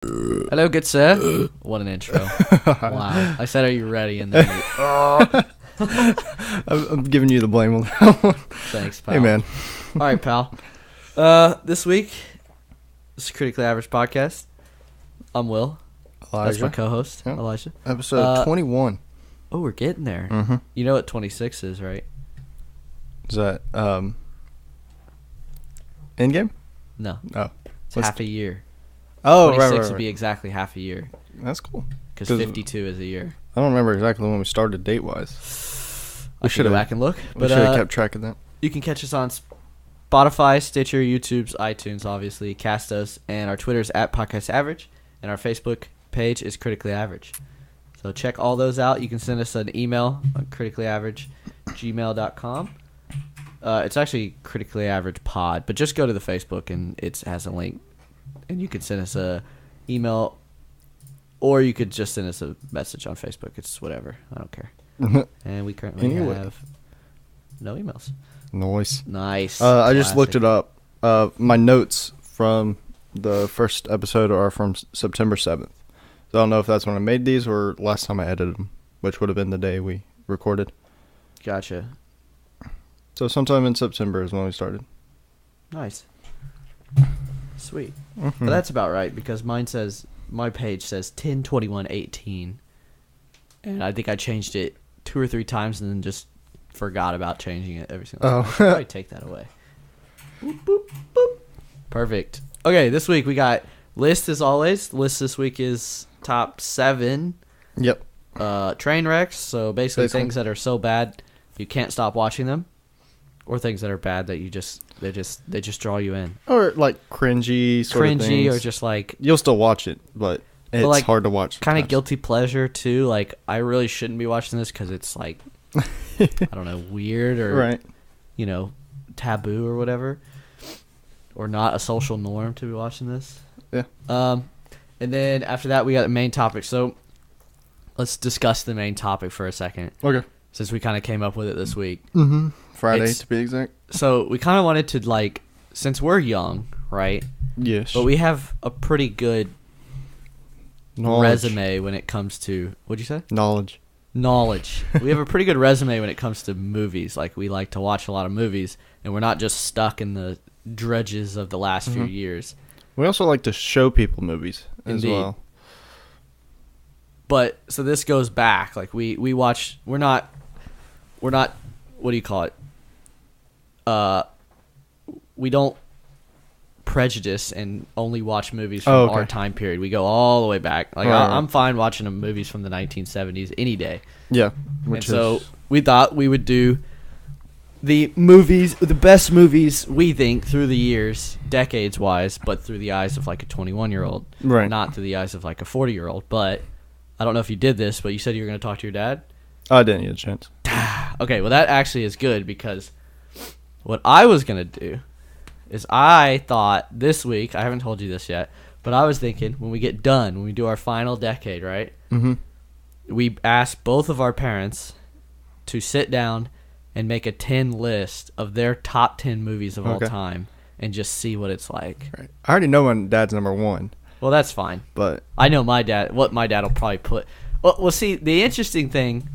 Hello, good sir. What an intro. Wow. I said, are you ready? And then I'm giving you the blame on that one. Thanks, pal. Hey, man. All right, pal. This week, this is Critically Average Podcast. I'm Will. Elijah. That's my co-host, Yep. Elijah. Episode 21. Oh, we're getting there. Mm-hmm. You know what 26 is, right? Is that Endgame? No. Oh. It's half a year. Oh, 26 right. would be exactly half a year. That's cool. Because 52 is a year. I don't remember exactly when we started date-wise. I should go back and look. We But should have kept track of that. you can catch us on Spotify, Stitcher, YouTube's, iTunes, obviously, Castos, and our Twitter's at Podcast Average, and our Facebook page is Critically Average. So check all those out. You can send us an email on criticallyaverage@gmail.com. It's actually Critically Average Pod, but just go to the Facebook and it has a link, and you can send us a email, or you could just send us a message on Facebook. It's whatever. I don't care. And we currently have no emails. Nice. I just looked it up. My notes from the first episode are from September 7th. So I don't know if that's when I made these or last time I edited them, which would have been the day we recorded. Gotcha. So sometime in September is when we started. Nice. Sweet. Mm-hmm. But that's about right, because my page says 10/21/18, and I think I changed it 2 or 3 times and then just forgot about changing it every single time. I should probably take that away. Boop, boop, boop. Perfect. Okay, this week we got list as always. The list this week is top 7 Yep. train wrecks. So basically things that are so bad you can't stop watching them, or things that are bad that they just draw you in. Or like cringy sort of things. Or just like, you'll still watch it, but it's like, hard to watch. Kind of guilty pleasure too. Like, I really shouldn't be watching this because it's like I don't know, weird or right. Taboo or whatever, or not a social norm to be watching this. Yeah. And then after that we got the main topic. So let's discuss the main topic for a second. Okay. Since we kind of came up with it this week. Mm-hmm. Friday, to be exact. So we kind of wanted to, like, since we're young, right? Yes. But we have a pretty good resume when it comes to, what'd you say? Knowledge. We have a pretty good resume when it comes to movies. Like, we like to watch a lot of movies, and we're not just stuck in the drudges of the last few years. We also like to show people movies as Indeed. well. But so this goes back. Like, we watch. We're not. What do you call it? We don't prejudice and only watch movies from our time period. We go all the way back. Like, I'm fine watching movies from the 1970s any day. Yeah. So we thought we would do the best movies we think through the years, decades wise, but through the eyes of like a 21-year-old, right? Not through the eyes of like a 40-year-old. But I don't know if you did this, but you said you were going to talk to your dad. I didn't get a chance. Okay, well, that actually is good, because what I was going to do is I thought this week, I haven't told you this yet, but I was thinking when we get done, when we do our final decade, right? Mm-hmm. We ask both of our parents to sit down and make a 10 list of their top 10 movies of all time and just see what it's like. Right. I already know my dad's number 1. Well, that's fine. But I know what my dad will probably put. Well, see, the interesting thing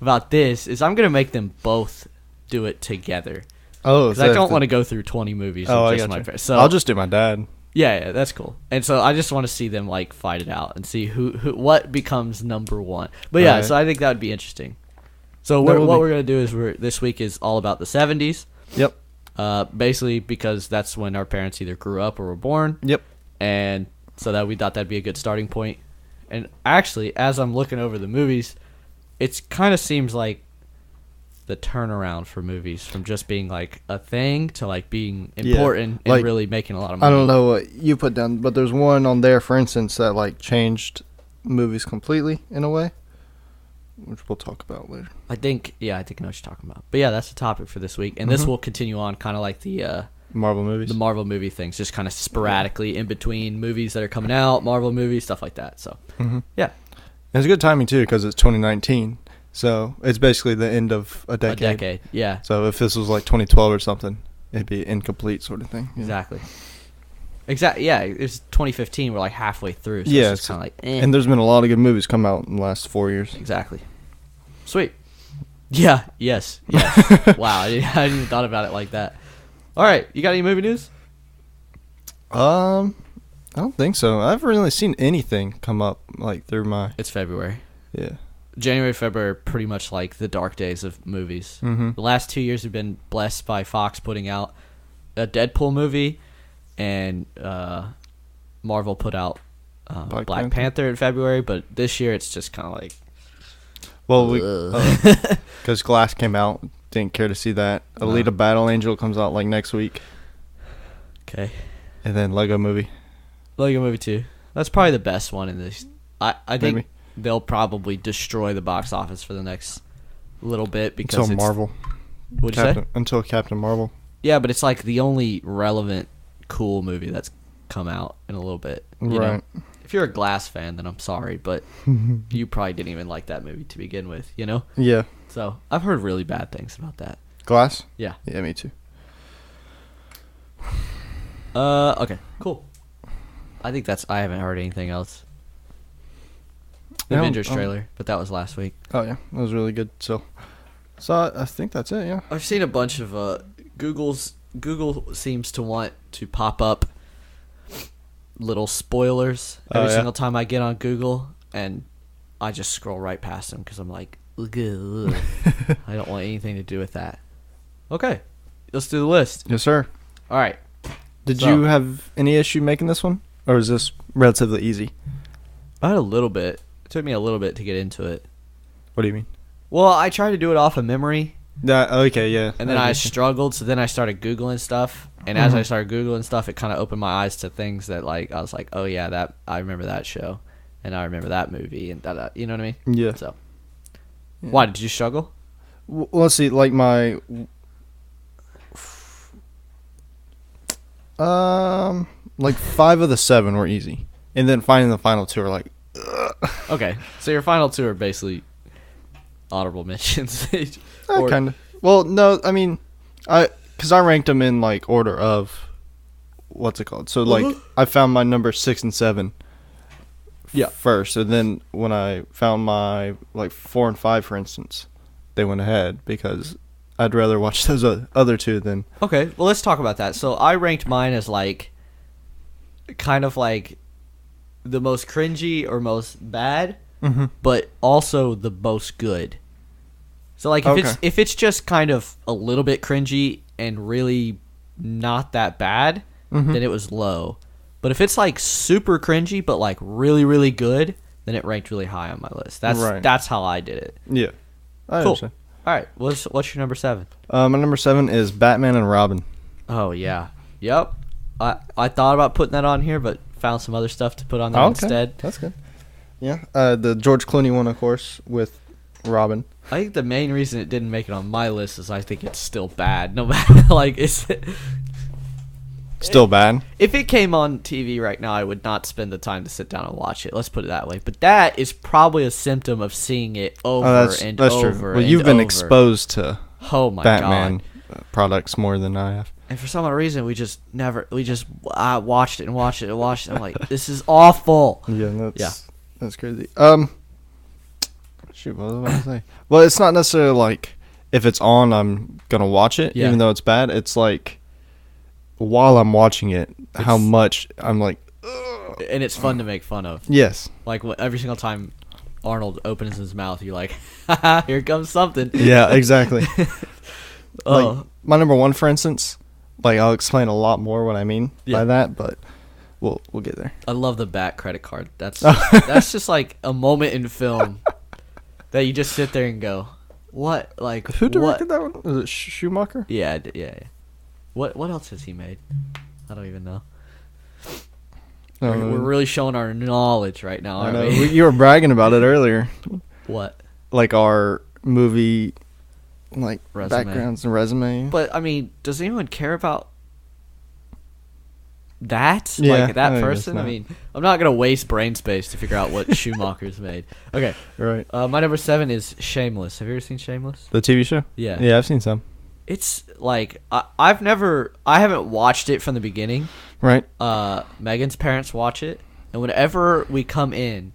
about this is I'm going to make them both do it together. Oh, because I don't want to go through 20 movies with just my parents. So I'll just do my dad. Yeah, that's cool. And so I just want to see them like fight it out and see who what becomes number 1. But yeah, so I think that would be interesting. So what we're going to do is this week is all about the 70s. Yep. Basically because that's when our parents either grew up or were born. Yep. And so that we thought that'd be a good starting point. And actually, as I'm looking over the movies, it kind of seems like the turnaround for movies from just being like a thing to like being important and like, really making a lot of money. I don't know what you put down, but there's one on there, for instance, that like changed movies completely in a way, which we'll talk about later. I think I know what you're talking about. But yeah, that's the topic for this week, and this will continue on kind of like the Marvel movies, the Marvel movie things, just kind of sporadically in between movies that are coming out, Marvel movies, stuff like that. So yeah, and it's good timing too because it's 2019. So it's basically the end of a decade. Yeah. So if this was like 2012 or something, it'd be incomplete sort of thing. Exactly. Exactly. Yeah, it was 2015. We're like halfway through. So Yeah, it's kind of like, and there's been a lot of good movies come out in the last 4 years. Exactly. Sweet. Yeah. Yes. Yes. Wow. I didn't even thought about it like that. All right. You got any movie news? I don't think so. I haven't really seen anything come up like through my. It's February. Yeah. January, February are pretty much like the dark days of movies. Mm-hmm. The last 2 years have been blessed by Fox putting out a Deadpool movie, and Marvel put out Black Panther in February. But this year it's just kind of like. Well, because Glass came out, didn't care to see that. Alita Battle Angel comes out like next week. Okay. And then Lego Movie. Lego Movie 2. That's probably the best one in this. I think Maybe. they'll probably destroy the box office for the next little bit because until Marvel. What'd you say? Until Captain Marvel. Yeah, but it's like the only relevant, cool movie that's come out in a little bit. You Right. know? If you're a Glass fan, then I'm sorry, but you probably didn't even like that movie to begin with, you know? Yeah. So I've heard really bad things about that. Glass? Yeah. Yeah, me too. Okay, cool. I think I haven't heard anything else. The Avengers trailer, but that was last week. Oh, yeah. That was really good. So I think that's it, yeah. I've seen a bunch of Google seems to want to pop up little spoilers every single time I get on Google, and I just scroll right past them because I'm like, ugh. I don't want anything to do with that. Okay, let's do the list. Yes, sir. All right. Did you have any issue making this one? Or is this relatively easy? I had a little bit. It took me a little bit to get into it. What do you mean? Well, I tried to do it off of memory. Okay, yeah. And then I struggled, so then I started Googling stuff. And as I started Googling stuff, it kind of opened my eyes to things that, like, I was like, oh, yeah, I remember that show. And I remember that movie. And that, you know what I mean? Yeah. So, why, did you struggle? Well, let's see, like my... like 5 of the 7 were easy. And then finding the final 2 are like... Ugh. Okay, so your final 2 are basically honorable mentions. Kind of. Well, no, I mean, because I ranked them in like order of what's it called. So like I found my number 6 and 7 first, and then when I found my like 4 and 5, for instance, they went ahead because I'd rather watch those other 2 than. Okay, well, let's talk about that. So I ranked mine as like kind of like the most cringy or most bad, but also the most good. So like if it's just kind of a little bit cringy and really not that bad, then it was low. But if it's like super cringy but like really really good, then it ranked really high on my list. That's how I did it. Yeah. I cool. understand. All right, what's your number 7? My number 7 is Batman and Robin. Oh yeah. Yep. I thought about putting that on here, but found some other stuff to put on there instead. That's good. Yeah. The George Clooney one, of course, with Robin. I think the main reason it didn't make it on my list is I think it's still bad. No matter like it's still bad. If it came on TV right now, I would not spend the time to sit down and watch it. Let's put it that way. But that is probably a symptom of seeing it over and that's over. True. Well, you've been exposed to Batman products more than I have. And for some odd reason, we just watched it and watched it and watched it. I'm like, this is awful. Yeah, that's crazy. Shoot, what was I about to say? Well, it's not necessarily like if it's on, I'm gonna watch it, even though it's bad. It's like while I'm watching it, how much I'm like, ugh. And it's fun to make fun of. Yes. Like every single time Arnold opens his mouth, you're like, haha, here comes something. Yeah, exactly. Like my number 1, for instance, like I'll explain a lot more what I mean by that, but we'll get there. I love the Bat credit card. That's just like a moment in film that you just sit there and go, what? Like who directed that one? Was it Schumacher? Yeah. What else has he made? I don't even know. We're really showing our knowledge right now, aren't we? You were bragging about it earlier. What? Like our movie, like resume. Backgrounds and resume. But I mean, does anyone care about that? Yeah, like that person? I mean, I'm not gonna waste brain space to figure out what Schumacher's made. Okay, right. My number 7 is Shameless. Have you ever seen Shameless? The TV show? Yeah. Yeah, I've seen some. It's like I haven't watched it from the beginning. Right. Megan's parents watch it, and whenever we come in,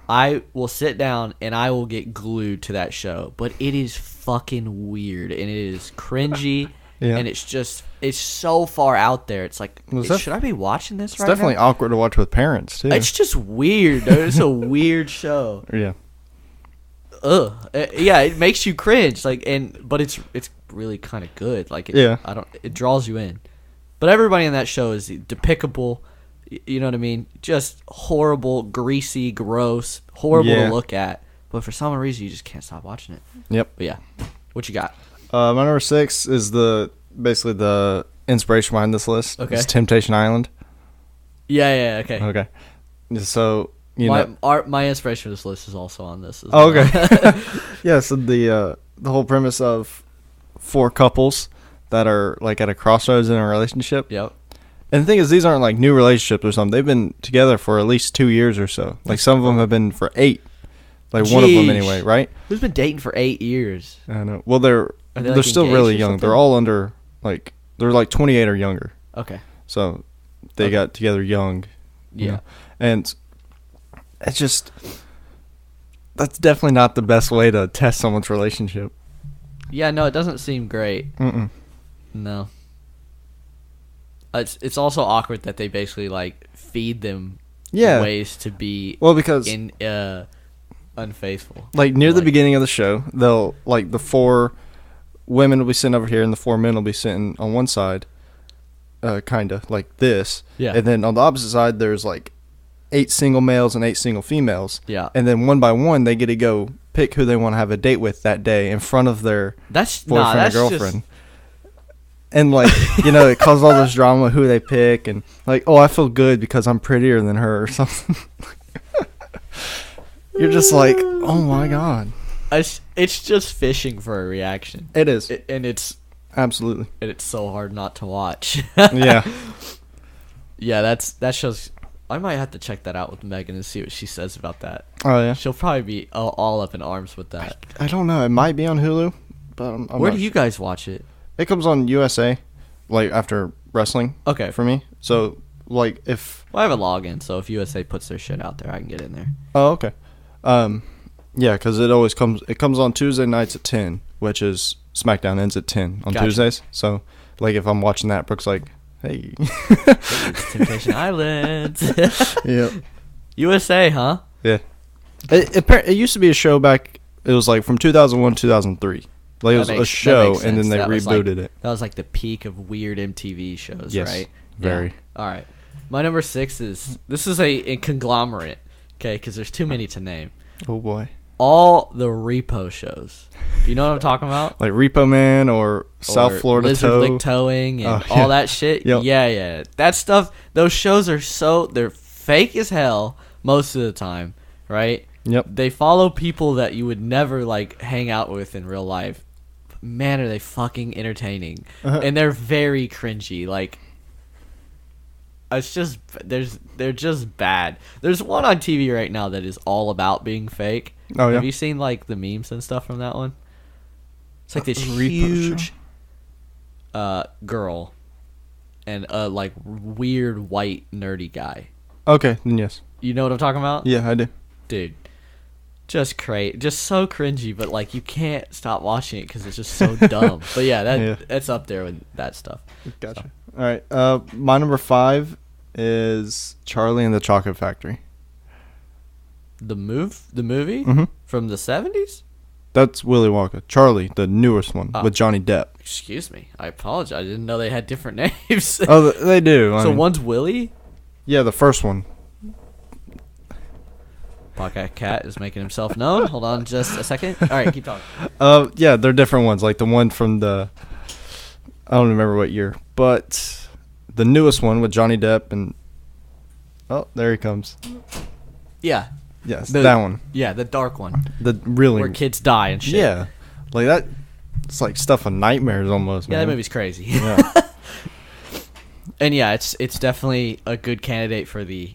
I will sit down and I will get glued to that show. But it is fucking weird and it is cringy. Yeah. And it's so far out there. It's like, should I be watching this right now? It's definitely awkward to watch with parents, too. It's just weird, dude. It's a weird show. Yeah. Ugh. Yeah, it makes you cringe. But it's really kind of good. It draws you in. But everybody in that show is despicable. You know what I mean? Just horrible, greasy, gross, horrible to look at. But for some reason, you just can't stop watching it. Yep. But yeah, what you got? My number 6 is basically the inspiration behind this list. Okay. It's Temptation Island. Yeah, okay. Okay. So, my inspiration for this list is also on this. Okay. Yeah, so the whole premise of 4 couples that are like at a crossroads in a relationship. Yep. And the thing is, these aren't like new relationships or something. They've been together for at least 2 years or so. Like some of them have been for 8. Like one of them anyway, right? Who's been dating for 8 years? I know. Well, they're still really young. They're all under they're like 28 or younger. Okay. So they got together young. Yeah. Know? And it's just that's definitely not the best way to test someone's relationship. Yeah, no, it doesn't seem great. Mm-mm. No. It's also awkward that they basically like feed them ways to be because unfaithful. Like near the beginning of the show, they'll like the 4 women will be sitting over here and the 4 men will be sitting on one side, kind of like this. Yeah. And then on the opposite side, there's like 8 single males and 8 single females. Yeah. And then one by one, they get to go pick who they want to have a date with that day in front of their boyfriend or girlfriend. And like, it causes all this drama who they pick and like, oh, I feel good because I'm prettier than her or something. You're just like, oh my god. It's just fishing for a reaction. It is. Absolutely. And it's so hard not to watch. Yeah. Yeah, that shows. I might have to check that out with Megan and see what she says about that. Oh yeah. She'll probably be all up in arms with that. I don't know. It might be on Hulu, but I'm Where do you guys watch it? It comes on USA, like after wrestling. Okay. For me, so like if I have a login, so if USA puts their shit out there, I can get in there. Oh okay. Yeah, because it comes on Tuesday nights at 10, which is SmackDown ends at 10 on Tuesdays. So, like, if I'm watching that, Brooke's like, hey. It's Temptation Island. Yep. USA, huh? Yeah. It used to be a show back, it was like from 2001 to 2003. Like, it was a show, and then they rebooted it. That was like the peak of weird MTV shows, yes, right? Very. Yeah. All right. My number 6 is, this is a conglomerate, okay, because there's too many to name. Oh, boy. All the repo shows. Do you know what I'm talking about? Like Repo Man or South Florida Lizard Lick Towing and all that shit. Yep. Yeah. That stuff, those shows are they're fake as hell most of the time, right? Yep. They follow people that you would never, like, hang out with in real life. Man, are they fucking entertaining. And they're very cringy. Like, it's just, they're just bad. There's one on TV right now that is all about being fake. Oh, yeah. Have you seen, like, the memes and stuff from that one? It's like this huge girl and a, like, weird white nerdy guy. Okay, then yes. You know what I'm talking about? Yeah, I do. Dude, just so cringy, but, like, you can't stop watching it because it's just so dumb. But yeah, that's up there with that stuff. Gotcha. So. All right, my number 5 is Charlie and the Chocolate Factory. The movie? Mm-hmm. From the 70's? That's Willy Wonka. Charlie, the newest one, with Johnny Depp. Excuse me. I apologize. I didn't know they had different names. Oh, they do. So one's Willy? Yeah, the first one. Pocket Cat is making himself known. Hold on just a second. All right, keep talking. Yeah, they're different ones. Like the one from I don't remember what year, but the newest one with Johnny Depp and... Oh, there he comes. Yeah. Yes, that one. Yeah, the dark one. Where kids die and shit. Yeah. Like that, it's like stuff of nightmares almost, man. Yeah, that movie's crazy. Yeah. And yeah, it's definitely a good candidate for the,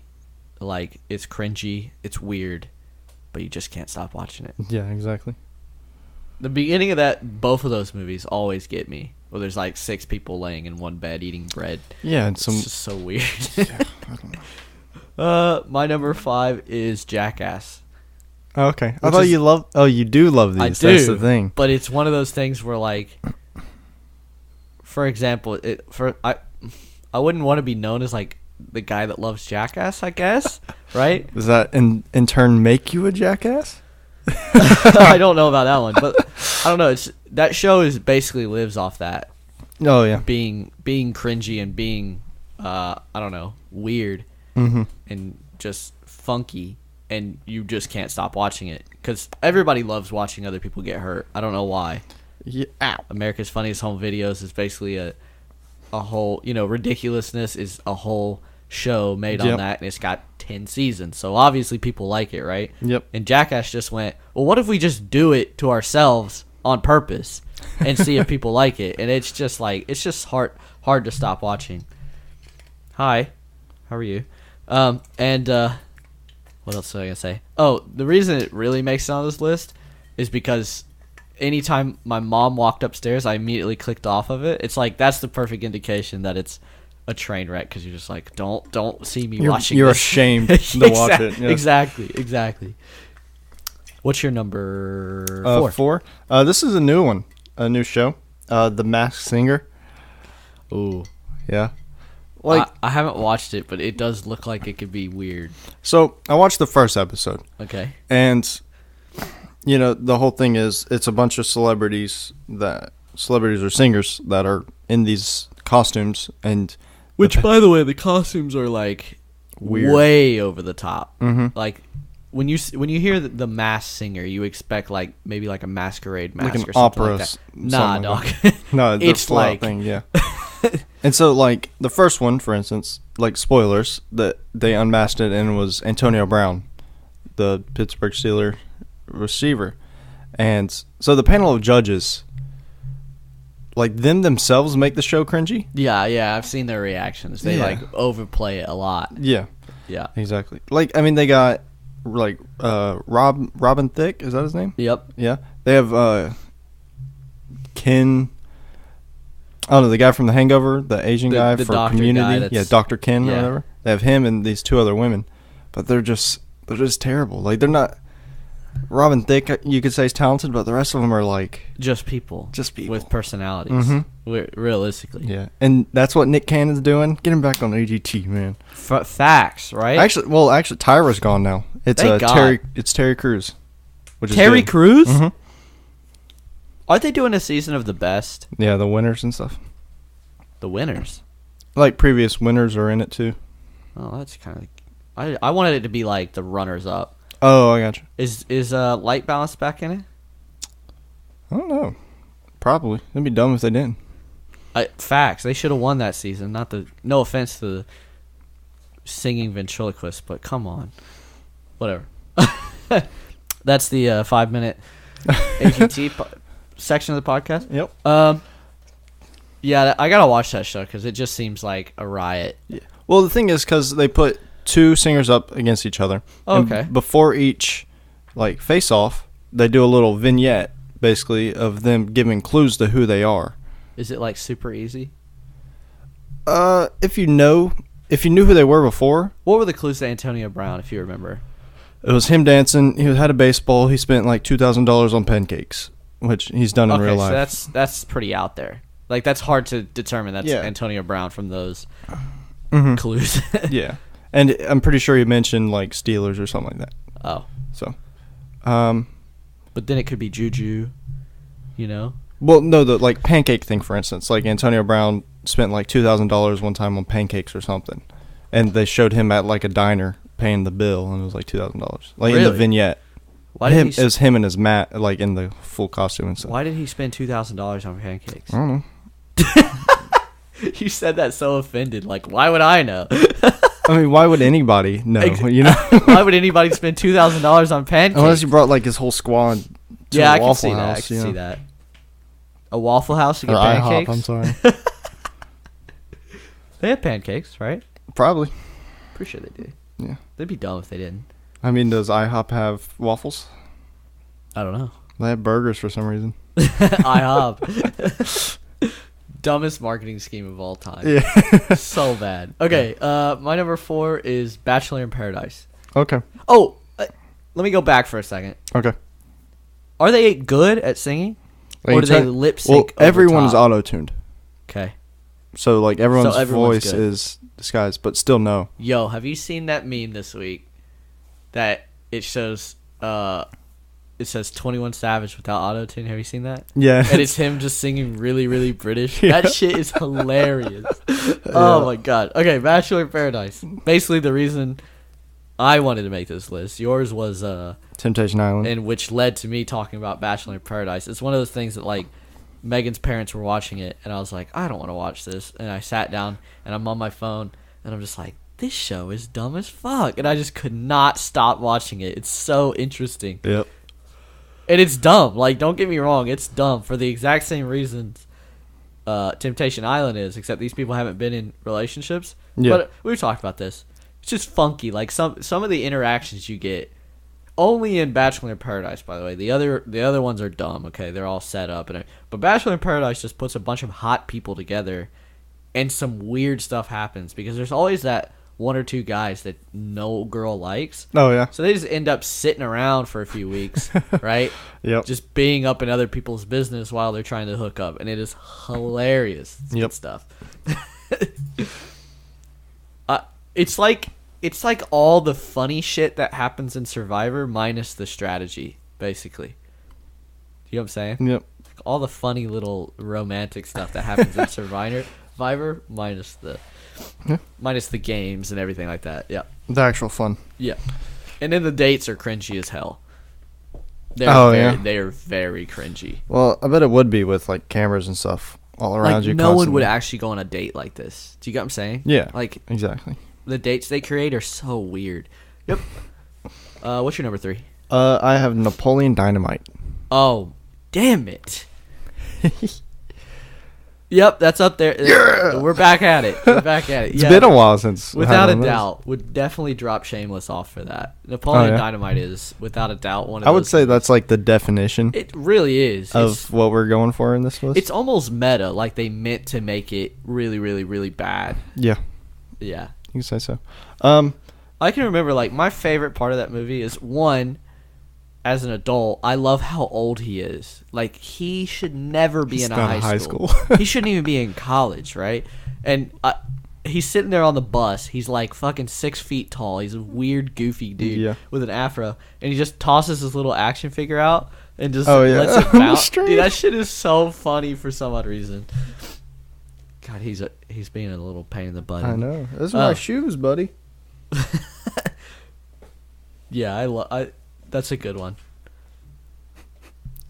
like, it's cringy, it's weird, but you just can't stop watching it. Yeah, exactly. The beginning of both of those movies always get me. Where there's like 6 people laying in one bed eating bread. Yeah, and It's just so weird. Yeah, I don't know. My number 5 is Jackass. Oh, okay. I thought you love. Oh, you do love these. I do. That's the thing. But it's one of those things where, like, for example, I wouldn't want to be known as like the guy that loves Jackass, I guess, right? Does that in turn make you a jackass? I don't know about that one, but I don't know. That show basically lives off that. Oh yeah. Being cringy and being I don't know, weird and just funky, and you just can't stop watching it because everybody loves watching other people get hurt. I don't know why. Yeah. America's Funniest Home Videos is basically a whole, ridiculousness is a whole show made on that, and it's got 10 seasons, so obviously people like it, right? Yep. And Jackass just went, well, what if we just do it to ourselves on purpose and see if people like it? And it's just hard to stop watching. Hi, how are you? What else was I gonna say? Oh, the reason it really makes it on this list is because anytime my mom walked upstairs, I immediately clicked off of it. It's like that's the perfect indication that it's a train wreck, because you're just like, don't see me watching. You're this. ashamed to watch it. Yeah. Exactly. What's your number 4? 4. This is a new one, a new show. The Masked Singer. Ooh, Yeah. Like I haven't watched it, but it does look like it could be weird. So I watched the first episode. Okay. And the whole thing is it's a bunch of celebrities or singers that are in these costumes, and Which, by the way, the costumes are like weird, way over the top. Mm-hmm. Like when you hear the Masked Singer, you expect like maybe like a masquerade mask, like an or something opera. like that. Nah, dog. No, It's like thing, yeah. And so, like the first one, for instance, like spoilers, that they unmasked it and it was Antonio Brown, the Pittsburgh Steelers receiver, and so the panel of judges, like themselves, make the show cringy. Yeah, I've seen their reactions. They like overplay it a lot. Yeah, Yeah, exactly. Like I mean, they got like Robin Thicke, is that his name? Yep. Yeah, they have Ken. I don't know, the guy from The Hangover, the Asian guy the for doctor Community. guy Yeah, Dr. Ken or Yeah. whatever. They have him and these 2 other women, but they're just terrible. Like they're not. Robin Thicke, you could say, is talented, but the rest of them are like just people with personalities. Realistically, yeah. And that's what Nick Cannon's doing. Get him back on AGT, man. Facts, right? Actually, Tyra's gone now. It's Thank God. Terry. It's Terry Crews. Which is Terry good. Crews. Mm-hmm. Aren't they doing a season of The Best? Yeah, the winners and stuff. The winners. Like previous winners are in it too. Oh, that's kind of. I wanted it to be like the runners up. Oh, I got you. Is Light Balance back in it? I don't know. Probably. It'd be dumb if they didn't. Facts. They should have won that season. No offense to the singing ventriloquist, but come on. Whatever. That's the 5-minute AGT section of the podcast. Yep. Yeah, I gotta watch that show because it just seems like a riot. Yeah. Well, the thing is, because they put 2 singers up against each other. Oh, and okay. Before each, like, face-off, they do a little vignette, basically, of them giving clues to who they are. Is it like super easy? If you knew who they were before. What were the clues to Antonio Brown, if you remember? It was him dancing. He had a baseball. He spent like $2,000 on pancakes, which he's done in real life. So that's pretty out there. Like, that's hard to determine that's Antonio Brown from those clues. Yeah. And I'm pretty sure he mentioned like Steelers or something like that. Oh. So. But then it could be Juju, Well, no, the like pancake thing, for instance. Like Antonio Brown spent like $2,000 one time on pancakes or something. And they showed him at like a diner paying the bill, and it was like $2,000. Like really? In the vignette. It was him and his mat, like in the full costume and stuff. Why did he spend $2,000 on pancakes? I don't know. You said that so offended. Like, why would I know? I mean, why would anybody know? Why would anybody spend $2,000 on pancakes? Unless you brought like his whole squad to a Waffle House. I can see that. A Waffle House to get or pancakes? IHOP, I'm sorry. They have pancakes, right? Probably. Pretty sure they do. Yeah. They'd be dumb if they didn't. I mean, does IHOP have waffles? I don't know. They have burgers for some reason. IHOP. Dumbest marketing scheme of all time. Yeah. So bad. Okay, my number 4 is Bachelor in Paradise. Okay. Oh, let me go back for a second. Okay. Are they good at singing? Or do they lip sync? Well, everyone's auto-tuned. Okay. So, like, everyone's voice good. is disguised, but still no. Yo, have you seen that meme this week that it shows, it says 21 Savage without auto-tune? Have you seen that? Yeah. And it's him just singing really, really British. Yeah. That shit is hilarious. Oh, my God. Okay, Bachelor in Paradise. Basically, the reason I wanted to make this list, yours was Temptation Island. and which led to me talking about Bachelor in Paradise. It's one of those things that, like, Megan's parents were watching it, and I was like, I don't want to watch this. And I sat down, and I'm on my phone, and I'm just like, this show is dumb as fuck. And I just could not stop watching it. It's so interesting. Yep. And it's dumb. Like, don't get me wrong. It's dumb for the exact same reasons Temptation Island is, except these people haven't been in relationships. Yeah. But we've talked about this. It's just funky. Like, some of the interactions you get, only in Bachelor in Paradise, by the way. The other ones are dumb, okay? They're all set up. But Bachelor in Paradise just puts a bunch of hot people together, and some weird stuff happens. Because there's always that one or two guys that no girl likes. Oh, yeah. So they just end up sitting around for a few weeks, right? Yep. Just being up in other people's business while they're trying to hook up. And it is hilarious. It's good stuff. It's like all the funny shit that happens in Survivor minus the strategy, basically. You know what I'm saying? Yep. All the funny little romantic stuff that happens in Survivor minus the games and everything like that. Yeah. The actual fun. Yeah. And then the dates are cringy as hell. They are very cringy. Well, I bet it would be with, like, cameras and stuff all around you. No one would actually go on a date like this. Do you get what I'm saying? Yeah. Like, exactly. the dates they create are so weird. Yep. What's your number 3? I have Napoleon Dynamite. Oh, damn it. Yep, that's up there. Yeah! We're back at it. It's been a while since. Without a doubt, would definitely drop Shameless off for that. Napoleon Dynamite is, without a doubt, one of I would say that's like the definition. It really is. Of what we're going for in this list. It's almost meta, like they meant to make it really, really, really bad. Yeah. Yeah. You can say so. I can remember, like, my favorite part of that movie is, one, as an adult, I love how old he is. Like, he should never be in a high school. He shouldn't even be in college, right? And he's sitting there on the bus. He's, like, fucking 6 feet tall. He's a weird, goofy dude with an afro. And he just tosses his little action figure out and just lets it bounce. Dude, that shit is so funny for some odd reason. God, he's being a little pain in the butt. I know. Those are my shoes, buddy. Yeah, that's a good one.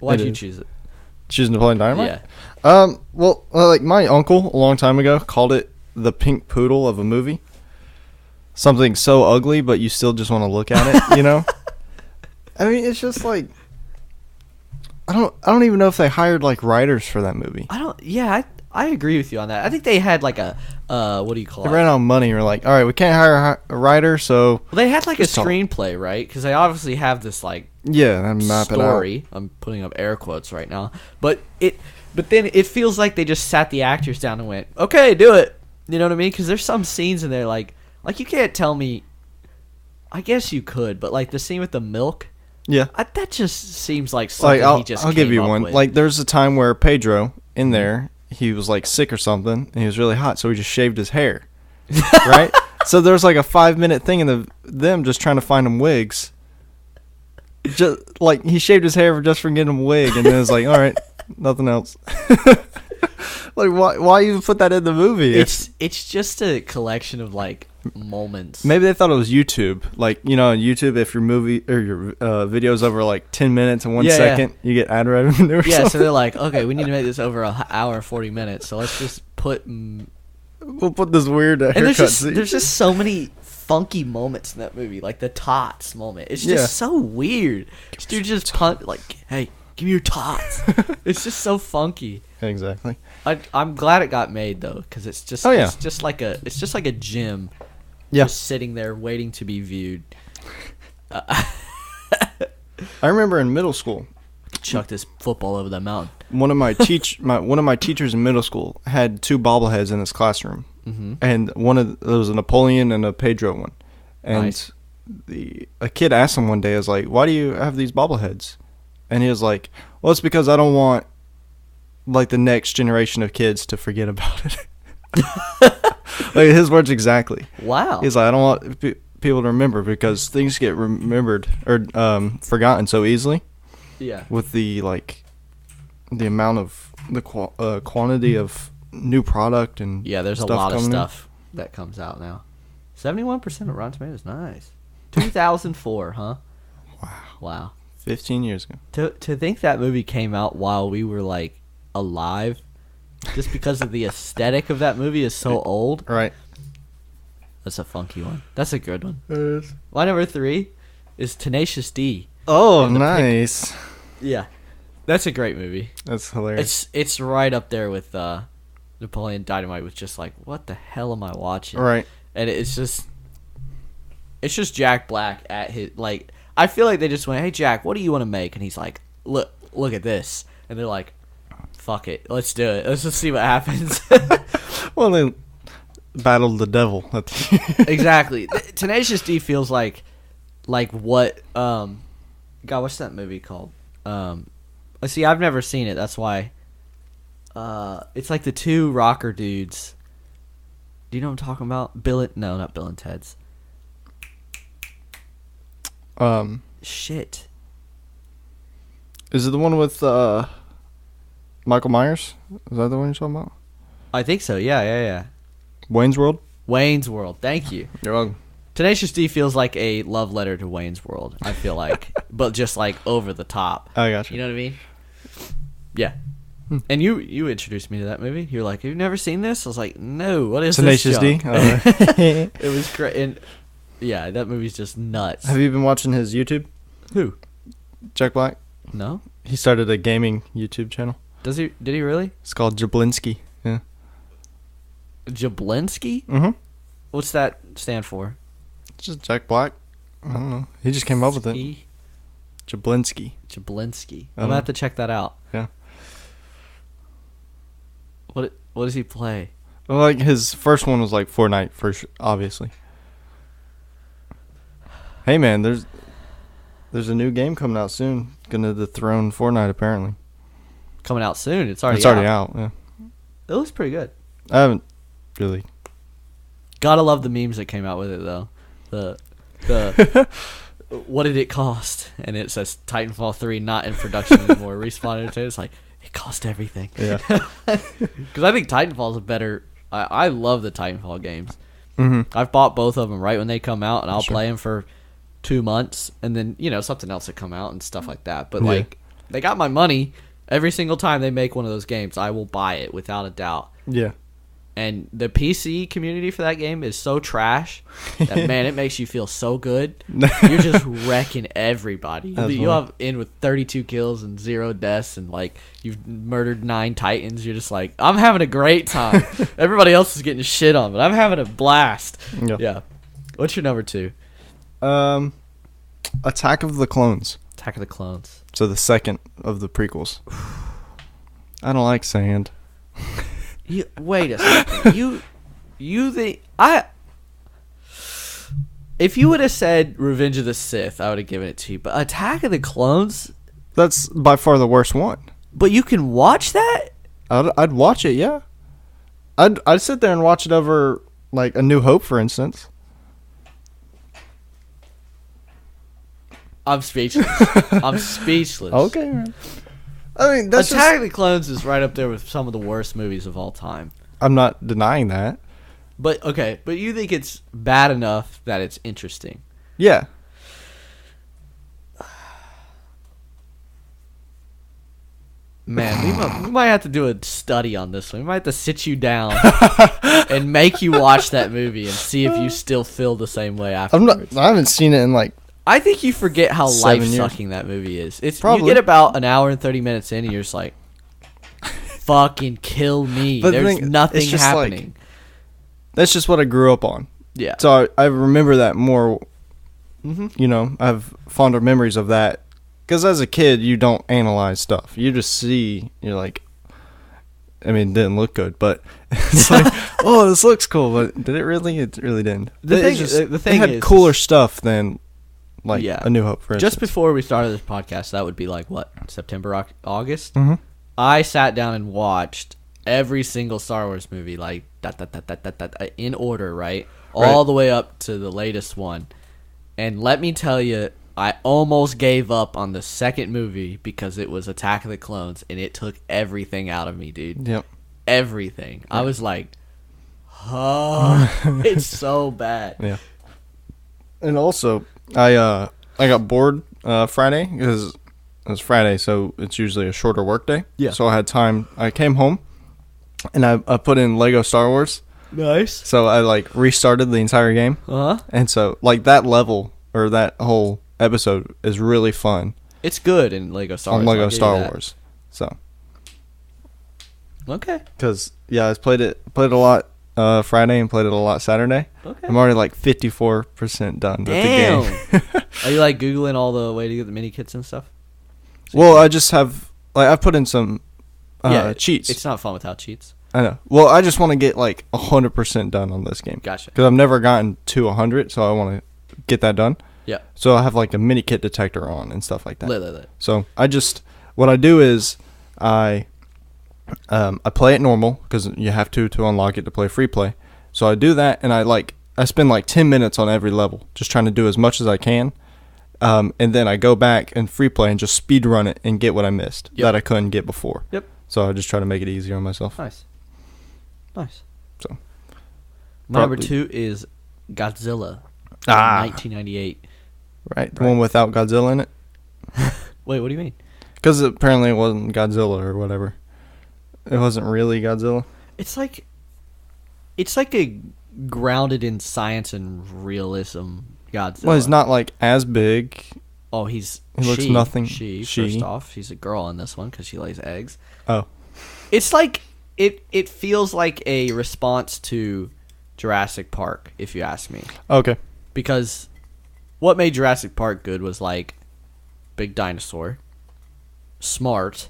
Why'd you choose it? Choose Napoleon Dynamite? Yeah. Well, like, my uncle a long time ago called it the pink poodle of a movie. Something so ugly, but you still just want to look at it, you know? I mean, it's just like, I don't even know if they hired, like, writers for that movie. I agree with you on that. I think they had like a what do you call it? They ran out of money. We're like, all right, we can't hire a writer, so well, they had like a screenplay, right? Because they obviously have this like map story. It out. I'm putting up air quotes right now, but then it feels like they just sat the actors down and went, okay, do it. You know what I mean? Because there's some scenes in there like you can't tell me. I guess you could, but like the scene with the milk. Yeah, that just seems like something I'll give you one. With. Like there's a time where Pedro in there. He was like sick or something, and he was really hot, so he just shaved his hair, right? So there's like a 5-minute thing in them just trying to find him wigs. Just like he shaved his hair just for getting him a wig, and then it's like, all right, nothing else. Like why even put that in the movie? It's just a collection of like moments. Maybe they thought it was YouTube. Like, you know, on YouTube, if your movie or your video's over like 10 minutes and 1 second, you get ad revenue or something. So they're like, okay, we need to make this over an hour and 40 minutes. So let's just we'll put this weird haircut scene. There's just so many funky moments in that movie, like the tots moment. It's just so weird. Dude just punt like, hey, give me your tots. It's just so funky. Exactly. I'm glad it got made though, because it's just it's just like a gym. Yeah. Just sitting there waiting to be viewed. I remember in middle school, chuck this football over that mountain. One of my teachers in middle school had 2 bobbleheads in his classroom, and there was a Napoleon and a Pedro one, and Nice. a kid asked him one day, "I was like, why do you have these bobbleheads?" And he was like, "Well, it's because I don't want like the next generation of kids to forget about it." Like his words exactly. Wow. He's like, "I don't want people to remember because things get remembered or forgotten so easily Yeah. with the amount of the quantity of new product and Yeah, there's a stuff lot of coming in." stuff that comes out now. 71% of Rotten Tomatoes. Nice. 2004, huh? Wow. 15 years ago. To think that movie came out while we were like alive, just because of the aesthetic of that movie is so old. Right. That's a funky one. That's a good one. My number 3 is Tenacious D. Oh, nice. Yeah, that's a great movie. That's hilarious. It's right up there with Napoleon Dynamite. Was just like, what the hell am I watching? Right. And it's just Jack Black at his like. I feel like they just went, "Hey Jack, what do you want to make?" And he's like, "Look at this." And they're like, "Fuck it, let's do it. Let's just see what happens." Well, they battled the devil. Exactly. Tenacious D feels like what God, what's that movie called? See, I've never seen it. That's why. It's like the 2 rocker dudes. Do you know what I'm talking about? No, not Bill and Ted's. Shit. Is it the one with Michael Myers? Is that the one you're talking about? I think so. Yeah. Wayne's World? Wayne's World. Thank you. You're wrong. Tenacious D feels like a love letter to Wayne's World, I feel like. But just like over the top. I gotcha. You know what I mean? Yeah. And you introduced me to that movie. You're like, "Have you never seen this?" I was like, "No, what is Tenacious this D? junk?" It was great. And yeah, that movie's just nuts. Have you been watching his YouTube? Who? Jack Black? No? He started a gaming YouTube channel. Did he really? It's called Jablinski. Yeah. Jablinski? Mm-hmm. What's that stand for? It's just Jack Black. I don't know. He just came up with it. Ski? Jablinski. Jablinski. I'm Uh-huh. gonna have to check that out. Yeah. What does he play? Well, like his first one was like Fortnite, obviously. Hey man, there's a new game coming out soon. Gonna dethrone Fortnite apparently. Coming out soon. It's already out. Yeah. It looks pretty good. I haven't really. Gotta love the memes that came out with it though. The what did it cost? And it says Titanfall 3 not in production anymore. Respawn Entertainment. It's like, it cost everything. Yeah. Because I think Titanfall's a better. I love the Titanfall games. Mm-hmm. I've bought both of them right when they come out, and I'll Sure. play them for 2 months, and then something else will come out and stuff like that. But Yeah. like, they got my money every single time they make one of those games. I will buy it without a doubt. Yeah. And the PC community for that game is so trash that, man, it makes you feel so good. You're just wrecking everybody. You'll have in with 32 kills and 0 deaths, and like you've murdered 9 Titans. You're just like, I'm having a great time. Everybody else is getting shit on, but I'm having a blast. Yeah. What's your number 2? Attack of the Clones. Attack of the Clones. So the second of the prequels. I don't like sand. Wait a second. If you would have said Revenge of the Sith, I would have given it to you. But Attack of the Clones? That's by far the worst one. But you can watch that? I'd watch it, yeah. I'd sit there and watch it over like A New Hope, for instance. I'm speechless. I'm speechless. Okay, man. I mean, that's Attack of the Clones is right up there with some of the worst movies of all time. I'm not denying that. But you think it's bad enough that it's interesting? Yeah. Man, we might have to do a study on this one. We might have to sit you down and make you watch that movie and see if you still feel the same way afterwards. I haven't seen it in like. I think you forget how 7 years. life-sucking that movie is. You Probably. get about an hour and 30 minutes in, and you're just like, fucking kill me. But the There's thing- nothing it's just happening. That's just what I grew up on. Yeah. So I remember that more. Mm-hmm. You know, I have fonder memories of that because as a kid, you don't analyze stuff. You just see, you're like, I mean, it didn't look good, but it's like, oh, this looks cool, but did it really? It really didn't. The thing had is, cooler stuff than, like, A New Hope, for instance. Just before we started this podcast, that would be like, what, September, August? Mm-hmm. I sat down and watched every single Star Wars movie, like, in order, right? All the way up to the latest one. And let me tell you, I almost gave up on the second movie because it was Attack of the Clones, and it took everything out of me, dude. Yep. Everything. I was like, oh, it's so bad. Yeah. And also, I got bored Friday because it was Friday, so it's usually a shorter work day. Yeah. So I had time. I came home, and I put in Lego Star Wars. Nice. So I, like, restarted the entire game. Uh-huh. And so, like, that level, or that whole episode is really fun. It's good in Lego Star Wars. On Lego Star Wars. So. Okay. Because, yeah, I played it a lot Friday and played it a lot Saturday. Okay. I'm already, like, 54% done with the Damn. game. Are you, like, Googling all the way to get the mini kits and stuff? Well, I just have, like, I put in some cheats. It's not fun without cheats. I know. Well, I just want to get, like, 100% done on this game. Gotcha. Because I've never gotten to 100, so I want to get that done. Yeah. So I have, like, a mini kit detector on and stuff like that. Lit. So what I do is I play it normal because you have to unlock it to play free play. So I do that, and I spend like 10 minutes on every level just trying to do as much as I can. And then I go back and free play and just speed run it and get what I missed that I couldn't get before. Yep. So I just try to make it easier on myself. Nice. So my number 2 is Godzilla. 1998. Right. The one without Godzilla in it? Wait, what do you mean? Because apparently it wasn't Godzilla or whatever. It wasn't really Godzilla. It's like a grounded in science and realism Godzilla. Well, he's not, like, as big. Oh, he looks nothing. She. First off, she's a girl in this one because she lays eggs. Oh. It's like it feels like a response to Jurassic Park, if you ask me. Okay. Because what made Jurassic Park good was, like, big dinosaur, smart,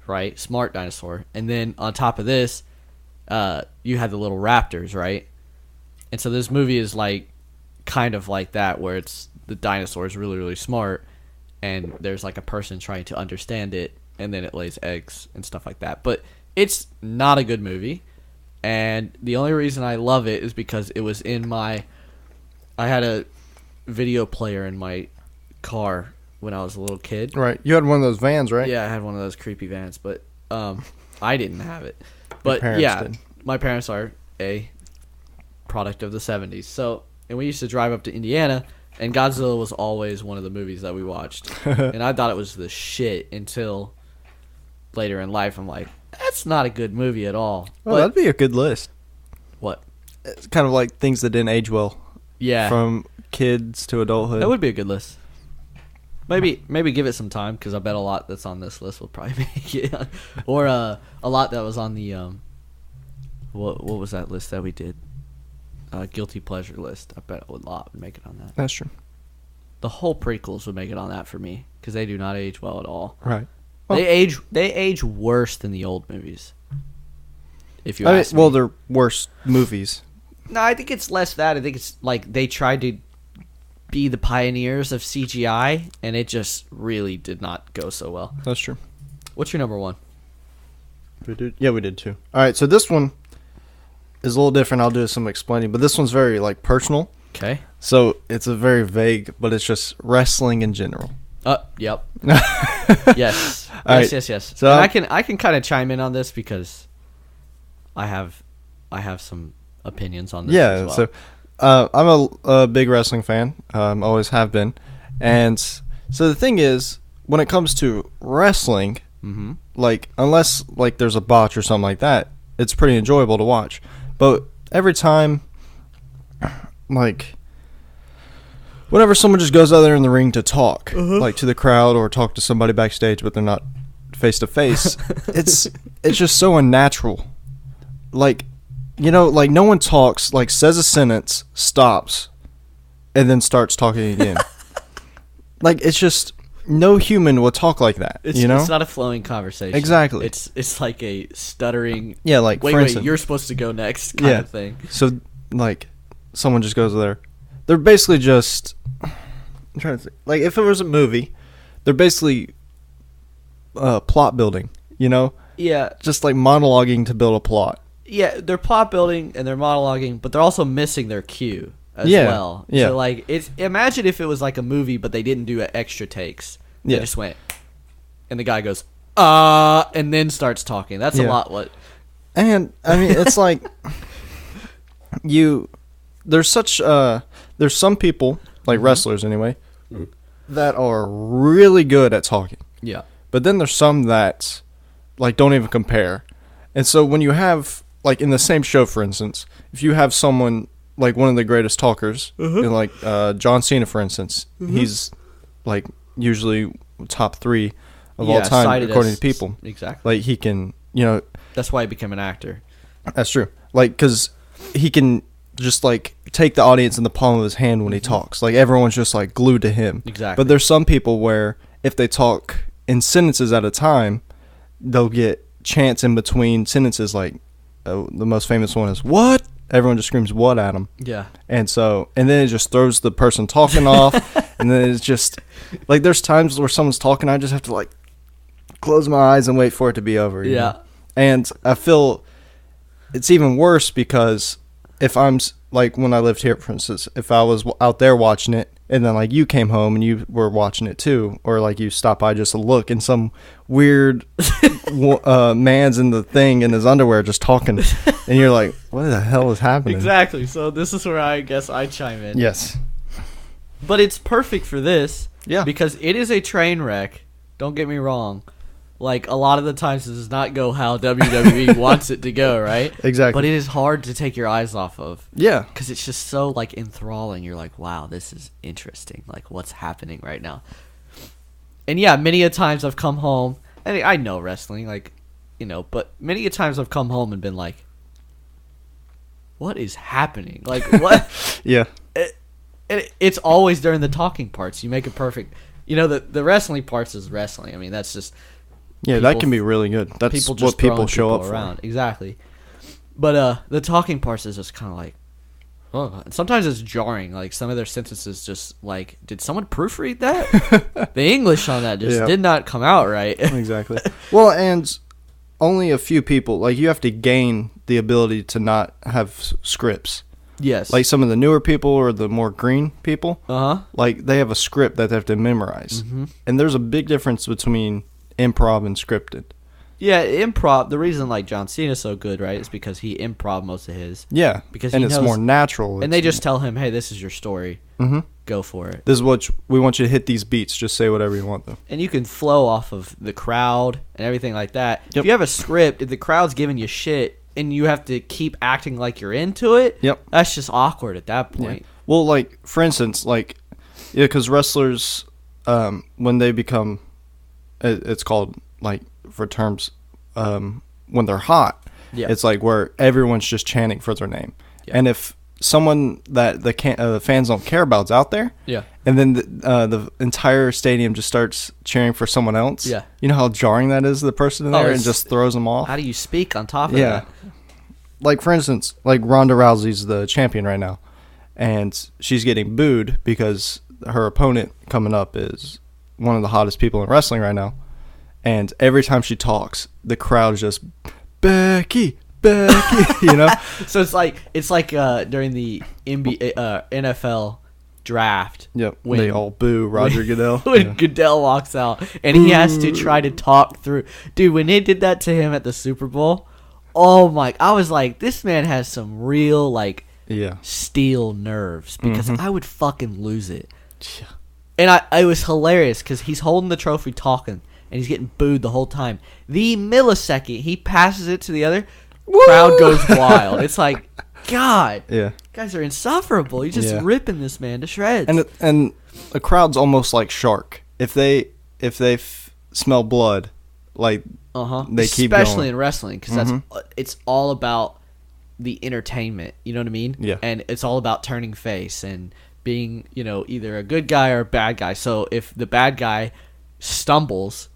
right? Smart dinosaur. And then on top of this, you had the little raptors, right? And so this movie is, like, kind of like that, where it's the dinosaur is really, really smart, and there's, like, a person trying to understand it, and then it lays eggs and stuff like that. But it's not a good movie, and the only reason I love it is because it was in I had a video player in my car when I was a little kid. Right. You had one of those vans, right? Yeah, I had one of those creepy vans, but I didn't have it. But did. My parents are a product of the 70s. So, and we used to drive up to Indiana, and Godzilla was always one of the movies that we watched. And I thought it was the shit until later in life. I'm like, that's not a good movie at all. Oh, that'd be a good list. What? It's kind of like things that didn't age well. Yeah. From kids to adulthood. That would be a good list. Maybe give it some time, because I bet a lot that's on this list will probably make it. Or a lot that was on the what was that list that we did? Guilty pleasure list. I bet a lot would make it on that. That's true. The whole prequels would make it on that for me, because they do not age well at all. Right. Well, they age worse than the old movies. If you ask me. Well, they're worse movies. No, I think it's less that. I think it's like they tried to be the pioneers of CGI, and it just really did not go so well. That's true. What's your number 1? Yeah, we did too. All right, so this one is a little different. I'll do some explaining, but this one's very, like, personal. Okay. So it's a very vague, but it's just wrestling in general. Yep. Yes. Right. Yes. So and I can kind of chime in on this because I have some opinions on this as well. So I'm a big wrestling fan. Always have been. And so the thing is, when it comes to wrestling, like, unless, like, there's a botch or something like that, it's pretty enjoyable to watch. But every time, like, whenever someone just goes out there in the ring to talk, like, to the crowd or talk to somebody backstage, but they're not face to face, it's just so unnatural. Like, you know, like, no one talks, like, says a sentence, stops, and then starts talking again. Like, it's just, no human will talk like that. It's not a flowing conversation. Exactly. It's like a stuttering. Yeah, like wait, for instance, you're supposed to go next kind of thing. So like, someone just goes there. They're basically just. I'm trying to think. Like if it was a movie, they're basically plot building. You know. Yeah. Just like monologuing to build a plot. Yeah, they're plot building and they're monologuing, but they're also missing their cue as well. Yeah. So like, imagine if it was like a movie, but they didn't do extra takes. They just went, and the guy goes, and then starts talking. That's a lot. What? And I mean, it's like there's some people like wrestlers anyway that are really good at talking. Yeah. But then there's some that like don't even compare. And so when you have like in the same show, for instance, if you have someone like one of the greatest talkers, like John Cena, for instance, he's like usually top 3 of all time according to people. Exactly. Like he can, That's why he became an actor. That's true. Like because he can just like take the audience in the palm of his hand when he talks. Like everyone's just like glued to him. Exactly. But there's some people where if they talk in sentences at a time, they'll get chants in between sentences. Like the most famous one is "what." Everyone just screams "what" at him. Yeah. And then it just throws the person talking off. And then it's just like there's times where someone's talking, I just have to like close my eyes and wait for it to be over. You know? And I feel it's even worse because if I'm like when I lived here, for instance, if I was out there watching it and then like you came home and you were watching it too, or like you stopped by just to look and some weird man's in the thing in his underwear just talking and you're like, what the hell is happening? Exactly. So this is where I guess I chime in. Yes. But it's perfect for this. Yeah. Because it is a train wreck. Don't get me wrong. Like, a lot of the times, this does not go how WWE wants it to go, right? Exactly. But it is hard to take your eyes off of. Yeah. Because it's just so, like, enthralling. You're like, wow, this is interesting. Like, what's happening right now? And, yeah, many a times I've come home. And I know wrestling, like, but many a times I've come home and been like, what is happening? Like, what? Yeah. It's always during the talking parts. You make it perfect. The wrestling parts is wrestling. I mean, that's just... Yeah, that can be really good. That's what people show up around. for. Exactly. But the talking parts is just kind of like, oh. And sometimes it's jarring. Like some of their sentences just like, did someone proofread that? The English on that just did not come out right. Exactly. Well, and only a few people, like you have to gain the ability to not have scripts. Yes. Like some of the newer people or the more green people, like they have a script that they have to memorize. Mm-hmm. And there's a big difference between improv and scripted. Yeah, improv. The reason like John Cena's so good, right, is because he improv most of his. Yeah, because and it's more natural. And they just tell him, "Hey, this is your story. Mm-hmm. Go for it. This is what we want you to hit these beats. Just say whatever you want, though." And you can flow off of the crowd and everything like that. Yep. If you have a script, if the crowd's giving you shit and you have to keep acting like you're into it, that's just awkward at that point. Yeah. Well, like for instance, because wrestlers, when they become, it's called like for terms, when they're hot, it's like where everyone's just chanting for their name, and if someone that the fans don't care about's out there, and then the entire stadium just starts cheering for someone else, you know how jarring that is to the person in there and just throws them off. How do you speak on top of that? Like for instance, like Ronda Rousey's the champion right now, and she's getting booed because her opponent coming up is one of the hottest people in wrestling right now. And every time she talks, the crowd is just Becky, So it's like during the NFL draft. Yep. When they all boo Roger Goodell. When Goodell walks out and he has to try to talk through. Dude, when they did that to him at the Super Bowl, oh my! I was like, this man has some real steel nerves because I would fucking lose it. Yeah. And it was hilarious because he's holding the trophy talking. And he's getting booed the whole time. The millisecond he passes it to the other, crowd goes wild. It's like, God, guys are insufferable. You're just ripping this man to shreds. And the crowd's almost like shark. If they smell blood, like they keep going. Especially in wrestling, because it's all about the entertainment. You know what I mean? Yeah. And it's all about turning face and being, either a good guy or a bad guy. So if the bad guy stumbles,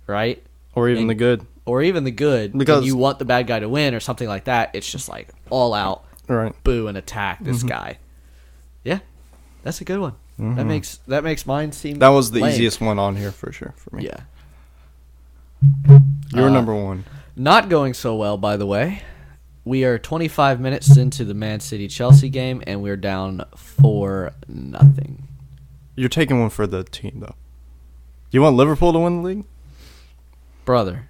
right? Or even the good. Or even the good, because and you want the bad guy to win or something like that. It's just like all out, right? Boo and attack this guy. Yeah, that's a good one. That makes mine seem. That was the lame. easiest one on here for sure for me. Yeah. You're number one. Not going so well, by the way. We are 25 minutes into the Man City Chelsea game, and we're down 4-0. You're taking one for the team, though. You want Liverpool to win the league? Brother.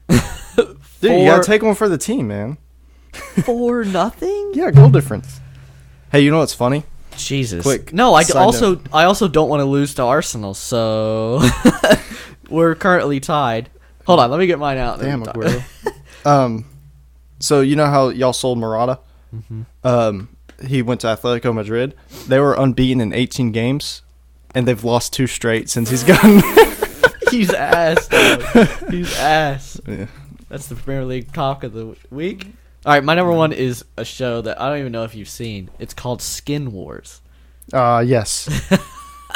Dude, you gotta take one for the team, man. 4-0? Yeah, goal difference. Hey, you know what's funny? Jesus. Quick. No, I also don't want to lose to Arsenal, so we're currently tied. Hold on, let me get mine out. Damn, Aguero. So you know how y'all sold Murata? He went to Atletico Madrid. They were unbeaten in 18 games, and they've lost 2 straight since he's gone. He's ass, dog. He's ass. Yeah. That's the Premier League talk of the week. All right, my number one is a show that I don't even know if you've seen. It's called Skin Wars. Yes.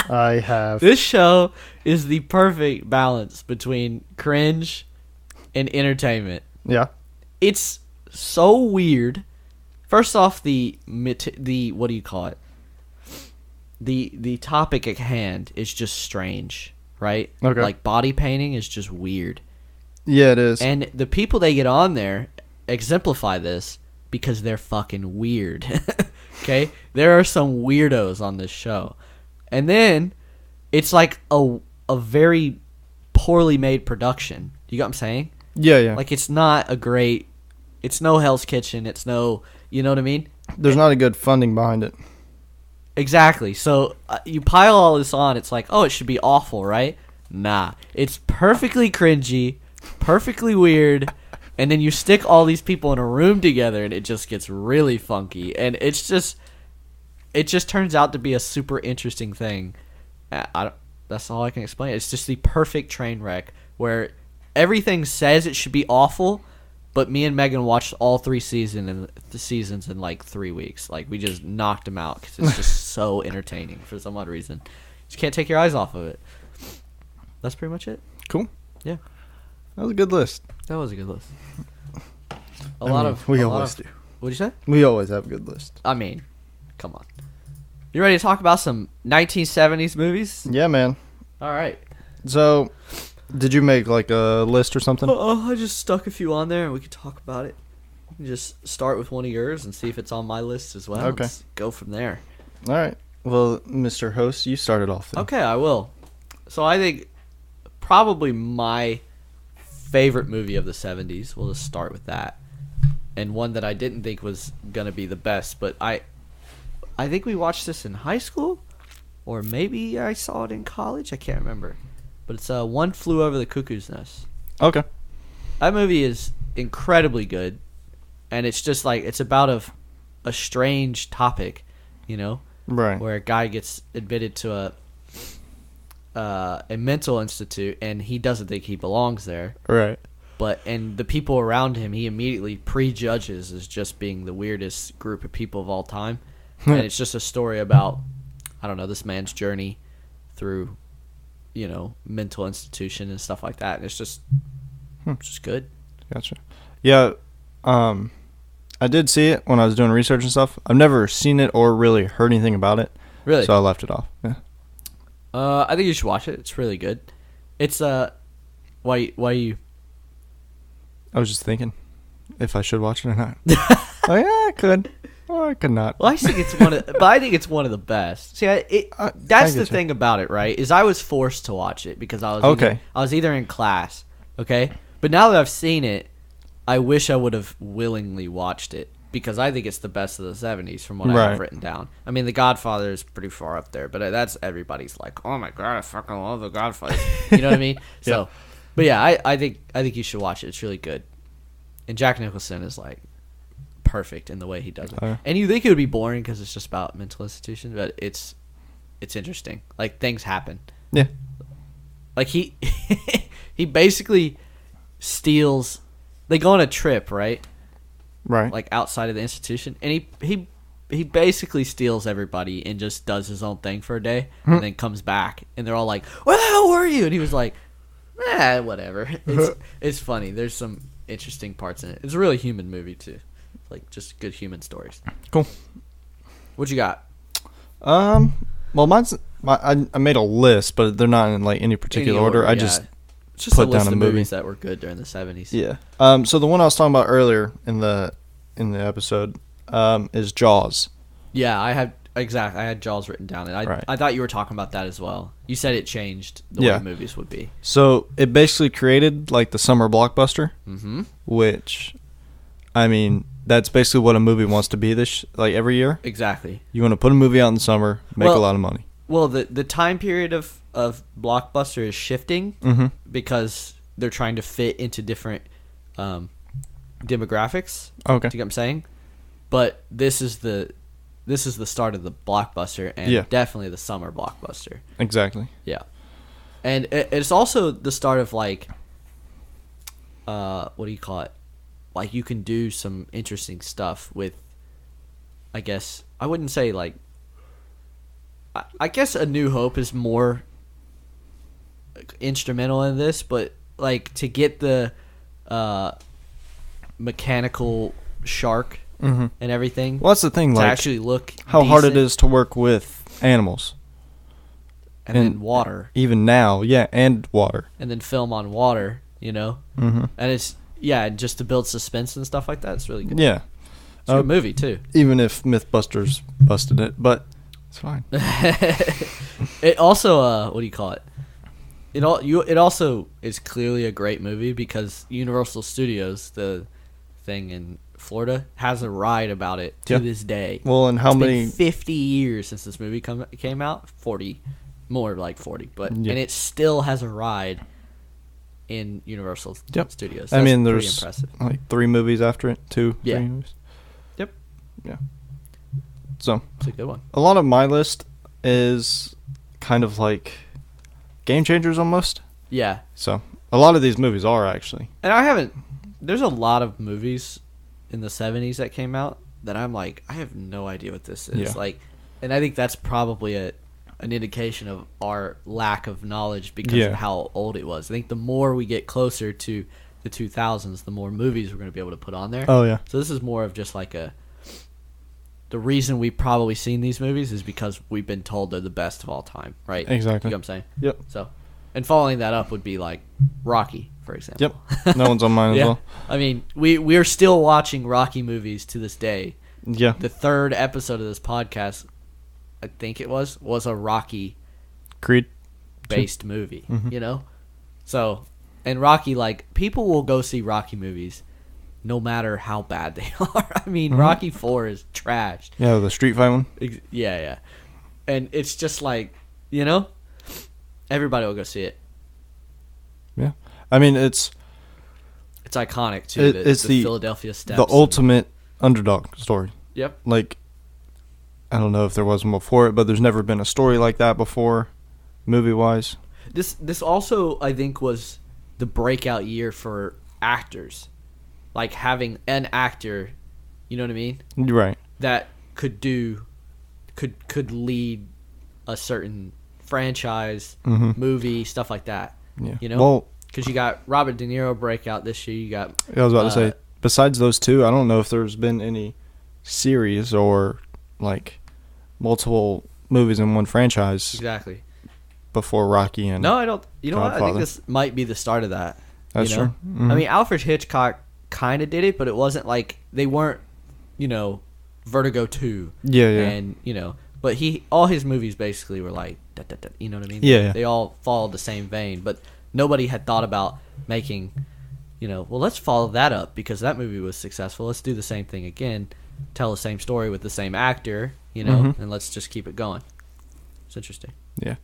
I have. This show is the perfect balance between cringe and entertainment. Yeah. It's so weird. First off, the what do you call it? The topic at hand is just strange, right? Okay. Like body painting is just weird. Yeah, it is. And the people they get on there exemplify this because they're fucking weird. Okay? There are some weirdos on this show. And then it's like a very poorly made production. You got what I'm saying? Yeah, yeah. Like it's not a great, it's no Hell's Kitchen. It's no, you know what I mean? There's not a good funding behind it. Exactly. So you pile all this on. It's like, oh, it should be awful, right? Nah. It's perfectly cringy, perfectly weird. And then you stick all these people in a room together and it just gets really funky. And it just turns out to be a super interesting thing. That's all I can explain. It's just the perfect train wreck where everything says it should be awful, but me and Megan watched all 3 seasons in like 3 weeks. Like we just knocked them out because it's just so entertaining for some odd reason. You just can't take your eyes off of it. That's pretty much it. Cool. Yeah. That was a good list. That was a good list. We always do. What'd you say? We always have a good list. I mean, come on. You ready to talk about some 1970s movies? Yeah, man. All right. So, did you make like a list or something? I just stuck a few on there and we could talk about it. You can just start with one of yours and see if it's on my list as well. Okay. Let's go from there. All right. Well, Mr. Host, you started off then. Okay, I will. So I think probably my favorite movie of the 70s, we'll just start with that. And one that I didn't think was going to be the best, but I think we watched this in high school, or maybe I saw it in college. I can't remember. But it's One Flew Over the Cuckoo's Nest. Okay. That movie is incredibly good, and it's just like it's about a strange topic, you know, Right. where a guy gets admitted to a mental institute, and he doesn't think he belongs there. Right. And the people around him, he immediately prejudges as just being the weirdest group of people of all time. And it's just a story about, I don't know, this man's journey through, you know, mental institution and stuff like that. And it's just good. Gotcha. Yeah. I did see it when I was doing research and stuff. I've never seen it or really heard anything about it. Really? So I left it off. Yeah. I think you should watch it. It's really good. It's why you? I was just thinking if I should watch it or not. Oh yeah, I could, or I could not. Well, I think it's one of the best. See, that's the thing about it, right? Is I was forced to watch it because I was either in class, okay. But now that I've seen it, I wish I would have willingly watched it because I think it's the best of the 70s from what I have written down. I mean, The Godfather is pretty far up there, but that's everybody's like, oh my god, I fucking love The Godfather. You know what I mean? So. Yeah. But yeah, I think you should watch it. It's really good. And Jack Nicholson is like perfect in the way he does it. And you think it would be boring because it's just about mental institutions, but it's interesting. Like things happen. Yeah. Like he basically steals. They go on a trip, right? Right. Like outside of the institution, and he basically steals everybody and just does his own thing for a day, and then comes back, and they're all like, "Where the hell were you?" And he was like, Whatever. It's funny. There's some interesting parts in it. It's a really human movie too, like just good human stories. Cool. What you got? Well, I made a list, but they're not in like any particular order. I just it's just put a list down a of movie. movies that were good during the 70s. Yeah. So the one I was talking about earlier in the episode is Jaws. Yeah, I had Jaws written down, and I thought you were talking about that as well. You said it changed the way movies would be. So it basically created like the summer blockbuster, which, I mean, that's basically what a movie wants to be like every year. Exactly. You want to put a movie out in the summer, make a lot of money. Well, the time period of blockbuster is shifting because they're trying to fit into different demographics. Okay. Do you get what I'm saying? But this is the start of the blockbuster, and definitely the summer blockbuster. Exactly. Yeah. And it's also the start of like, what do you call it? Like you can do some interesting stuff with, I guess, I wouldn't say like, I guess A New Hope is more instrumental in this, but like to get the mechanical shark and everything. Well, that's the thing. To like actually look how decent. hard it is to work with animals. And then water. Even now, and water. And then film on water, you know? Mm-hmm. And it's, just to build suspense and stuff like that. It's really good. Yeah. It's a good movie, too. Even if Mythbusters busted it, but it's fine. It also, what do you call it? It also is clearly a great movie because Universal Studios, the thing in Florida, has a ride about it to this day. Well, and how many? It's been 50 years since this movie came out. 40, more like 40, but and it still has a ride in Universal Studios. I mean, pretty there's impressive. like 3 movies after it, 2, 3 movies. Yep. Yeah. So it's a good one. A lot of my list is kind of like game changers almost. Yeah. So a lot of these movies are actually. And there's a lot of movies in the 70s that came out that I'm like, I have no idea what this is. Yeah. Like, and I think that's probably an indication of our lack of knowledge because of how old it was. I think the more we get closer to the 2000s, the more movies we're going to be able to put on there. Oh, yeah. So this is more of just like the reason we've probably seen these movies is because we've been told they're the best of all time, right? Exactly. You know what I'm saying? Yep. So, and following that up would be like Rocky, for example. Yep. No one's on mine as well. I mean, we're still watching Rocky movies to this day. Yeah. The 3rd episode of this podcast, I think it was a Rocky Creed based movie, you know? So, and Rocky, like, people will go see Rocky movies no matter how bad they are. I mean, Rocky 4 is trashed. Yeah, the street fight one. Yeah. And it's just like, you know, everybody will go see it. Yeah. I mean, it's iconic, too. It's the Philadelphia Steps. The ultimate underdog story. Yep. Like, I don't know if there was one before it, but there's never been a story like that before, movie-wise. This also, I think, was the breakout year for actors. Like, having an actor, you know what I mean? Right. That could lead a certain franchise, movie, stuff like that. Yeah. You know? Well, because you got Robert De Niro breakout this year. You got... I was about to say, besides those two, I don't know if there's been any series or, like, multiple movies in one franchise. Exactly. Before Rocky and No, I don't... You know Godfather. what? I think this might be the start of that. That's you know? true. Mm-hmm. I mean, Alfred Hitchcock kind of did it, but it wasn't like... They weren't, you know, Vertigo 2. Yeah. And, you know... But all his movies basically were like... you know what I mean? Yeah. They all followed the same vein, but nobody had thought about making... You know, well, let's follow that up because that movie was successful. Let's do the same thing again. Tell the same story with the same actor, you know, and let's just keep it going. It's interesting. Yeah.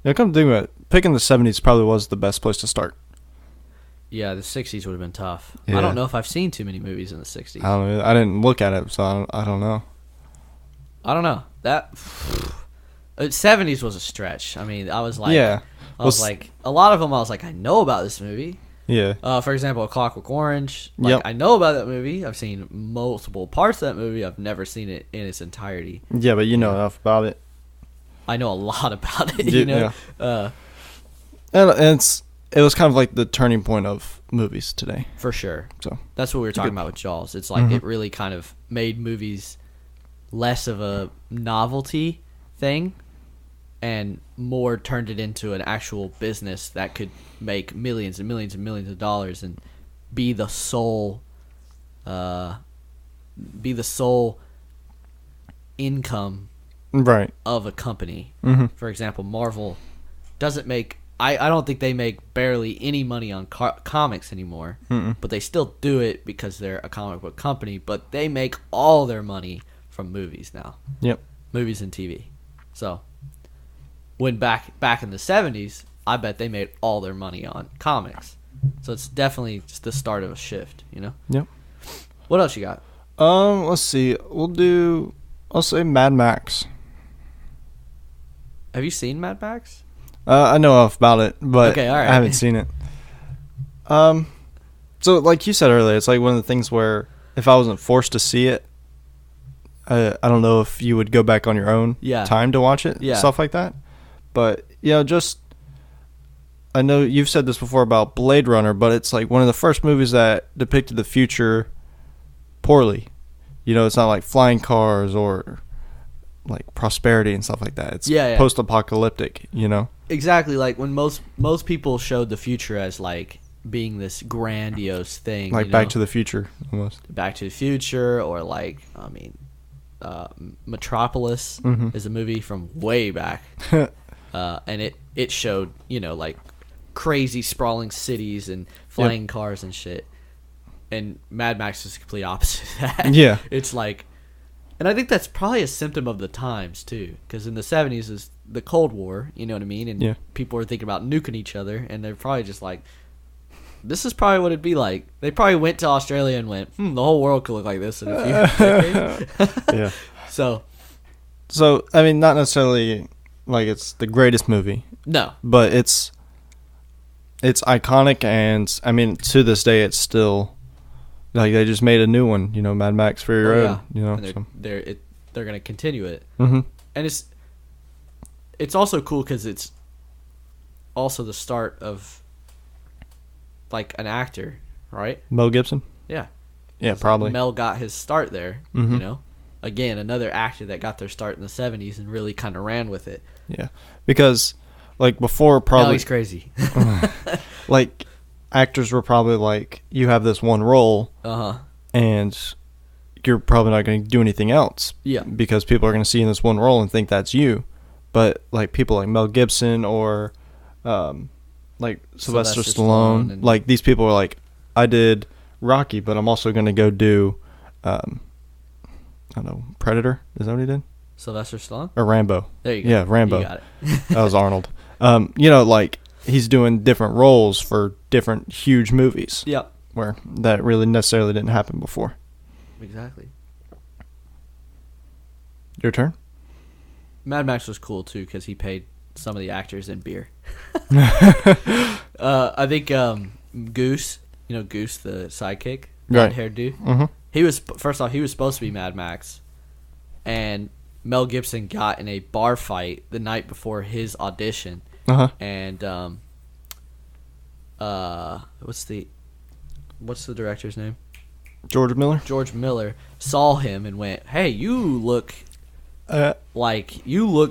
Come to think about it, picking the 70s probably was the best place to start. Yeah, the 60s would have been tough. Yeah. I don't know if I've seen too many movies in the 60s. I don't know. I didn't look at it, so I don't know. I don't know. That 70s was a stretch. I mean, I was like, I was like, a lot of them I was like, I know about this movie. Yeah. For example, A Clockwork Orange. Like, I know about that movie. I've seen multiple parts of that movie. I've never seen it in its entirety. Yeah, but you know enough about it. I know a lot about it, you know? Yeah. And it was kind of like the turning point of movies today. For sure. So that's what we were talking about with Jaws. It's like it really kind of made movies less of a novelty thing and more turned it into an actual business that could make millions and millions and millions of dollars and be the sole income of a company. For example, Marvel doesn't make I don't think they make barely any money on comics anymore, but they still do it because they're a comic book company, but they make all their money from movies now. Yep. Movies and TV. So, when back in the 70s, I bet they made all their money on comics. So it's definitely just the start of a shift, you know? Yep. What else you got? Let's see. I'll say Mad Max. Have you seen Mad Max? I know enough about it, but okay, all right. I haven't seen it. So like you said earlier, it's like one of the things where if I wasn't forced to see it, I don't know if you would go back on your own time to watch it, stuff like that. But, just, I know you've said this before about Blade Runner, but it's like one of the first movies that depicted the future poorly. It's not like flying cars or like prosperity and stuff like that. It's post-apocalyptic, Exactly, like when most people showed the future as like being this grandiose thing. Like Back to the Future, almost. Back to the Future, or like, Metropolis is a movie from way back. And it showed, like crazy sprawling cities and flying cars and shit. And Mad Max is the complete opposite of that. Yeah. It's like, and I think that's probably a symptom of the times too, because in the 70s is the Cold War, you know what I mean? And people were thinking about nuking each other, and they're probably just like, this is probably what it'd be like. They probably went to Australia and went, the whole world could look like this in a few decades. Yeah. So, I mean, not necessarily like it's the greatest movie. No. But it's iconic, and I mean, to this day, it's still like they just made a new one. Mad Max Fury Road. Yeah. And they're gonna continue it. Mm-hmm. And it's also cool because it's also the start of like an actor, right? Mel Gibson. Yeah. Yeah, probably. Mel got his start there. Again, another actor that got their start in the 70s and really kind of ran with it. Yeah, because like before, probably now he's crazy. Like actors were probably like, you have this one role, and you're probably not going to do anything else. Yeah, because people are going to see you in this one role and think that's you. But like people like Mel Gibson or like Sylvester Stallone, like these people are like, I did Rocky, but I'm also going to go do I don't know, Predator. Is that what he did? Sylvester Stallone? Or Rambo. There you go. Yeah, Rambo. You got it. That was Arnold. Like he's doing different roles for different huge movies. Yep. Where that really necessarily didn't happen before. Exactly. Your turn? Mad Max was cool too because he paid some of the actors in beer. I think Goose, Goose the sidekick, blonde-haired dude. Mm-hmm. He was first off, he was supposed to be Mad Max, and Mel Gibson got in a bar fight the night before his audition, and what's the director's name? George Miller. George Miller saw him and went, "Hey, you look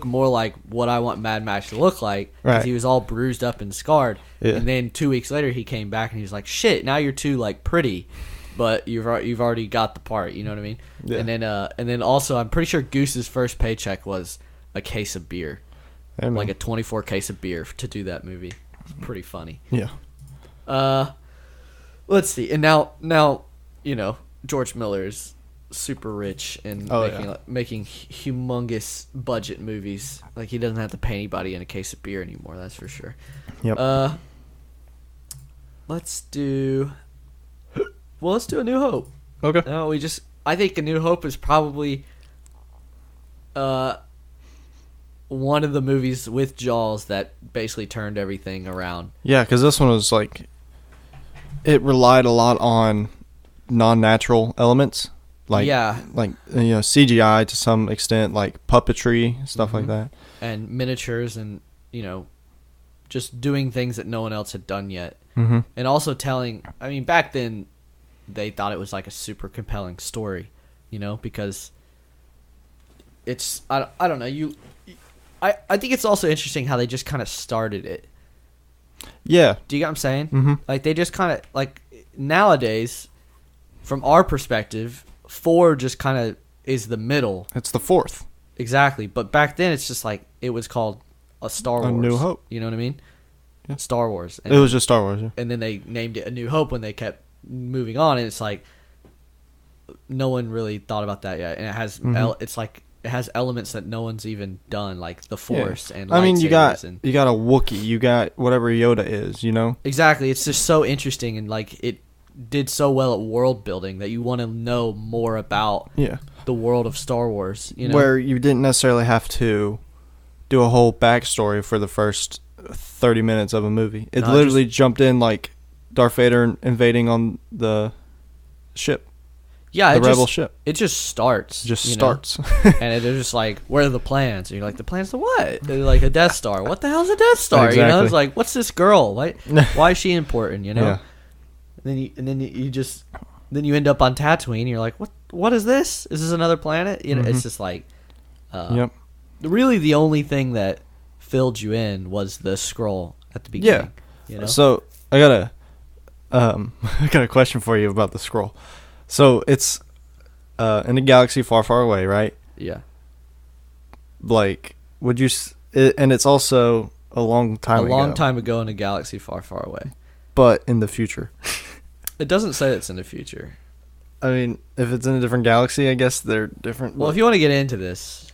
more like what I want Mad Max to look like." Because he was all bruised up and scarred. Yeah. And then 2 weeks later, he came back and he was like, "Shit, now you're too like pretty, but you've already got the part." You know what I mean? Yeah. And then also, I'm pretty sure Goose's first paycheck was a case of beer, like a 24 case of beer to do that movie. It's pretty funny. Yeah. Let's see. And now George Miller's super rich and making humongous budget movies. Like he doesn't have to pay anybody in a case of beer anymore. That's for sure. Yep. Let's do A New Hope. Okay. No, I think A New Hope is probably one of the movies with Jaws that basically turned everything around. Yeah, because this one was like, it relied a lot on non-natural elements. Like CGI to some extent, like puppetry, stuff like that. And miniatures and, just doing things that no one else had done yet. Mm-hmm. And also telling, I mean, back then, they thought it was like a super compelling story, because it's, I don't know, I think it's also interesting how they just kind of started it. Yeah. Do you get what I'm saying? Mm-hmm. Like, they just kind of, like, nowadays, from our perspective, 4 just kind of is the middle. It's the 4th. Exactly. But back then, it's just like, it was called a Star Wars. A New Hope. You know what I mean? Yeah. Star Wars. It was just Star Wars, yeah. And then they named it A New Hope when they kept moving on, and it's like, no one really thought about that yet. And it has, it's like, it has elements that no one's even done, like the Force and lightsabers. I mean, you got a Wookiee, you got whatever Yoda is, Exactly. It's just so interesting, and like it did so well at world building that you want to know more about the world of Star Wars. Where you didn't necessarily have to do a whole backstory for the first 30 minutes of a movie. It literally jumped in like Darth Vader invading on the ship. Yeah, the rebel ship. It just starts. Starts. And they're just like, where are the plans? And you're like, the plans to what? They're like, a Death Star. What the hell's a Death Star? Exactly. It's like, what's this girl? Why is she important? Yeah. And then you end up on Tatooine. And you're like, what is this? Is this another planet? It's just like, really the only thing that filled you in was the scroll at the beginning. Yeah. So I got a question for you about the scroll. So it's in a galaxy far, far away, right? Yeah. Like, and it's also a long time ago. A long time ago in a galaxy far, far away. But in the future. It doesn't say it's in the future. I mean, if it's in a different galaxy, I guess they're different. Well, if you want to get into this,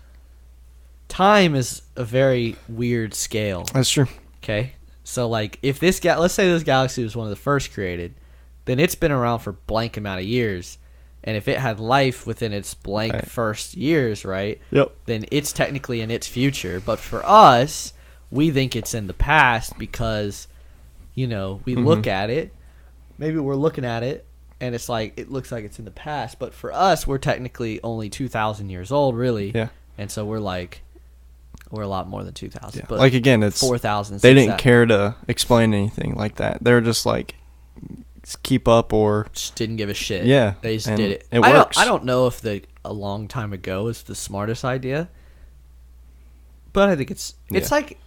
time is a very weird scale. That's true. Okay? So, like, if this let's say this galaxy was one of the first created, then it's been around for blank amount of years. And if it had life within its blank first years, right? Yep. Then it's technically in its future. But for us, we think it's in the past because, we look at it. Maybe we're looking at it, and it's like, it looks like it's in the past. But for us, we're technically only 2,000 years old, really. Yeah. And so we're a lot more than 2,000. Yeah. But like, again, it's 4,000. They didn't care to explain anything like that. They were just like, keep up or just didn't give a shit. Yeah. They just did it. It works. I don't know if a long time ago is the smartest idea, but I think it's like,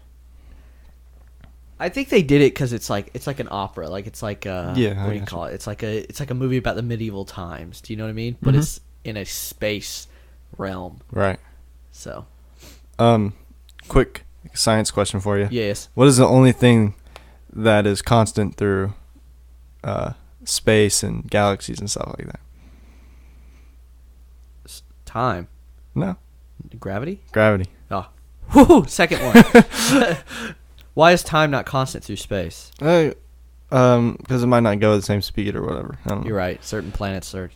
I think they did it because it's like an opera, like it's like what do you call it? It's like a movie about the medieval times. Do you know what I mean? But it's in a space realm, right? So, quick science question for you. Yes. What is the only thing that is constant through space and galaxies and stuff like that? Time. No. Gravity. Oh. Woo! Second one. Why is time not constant through space? Because it might not go at the same speed or whatever. I don't know. You're right. Certain planets are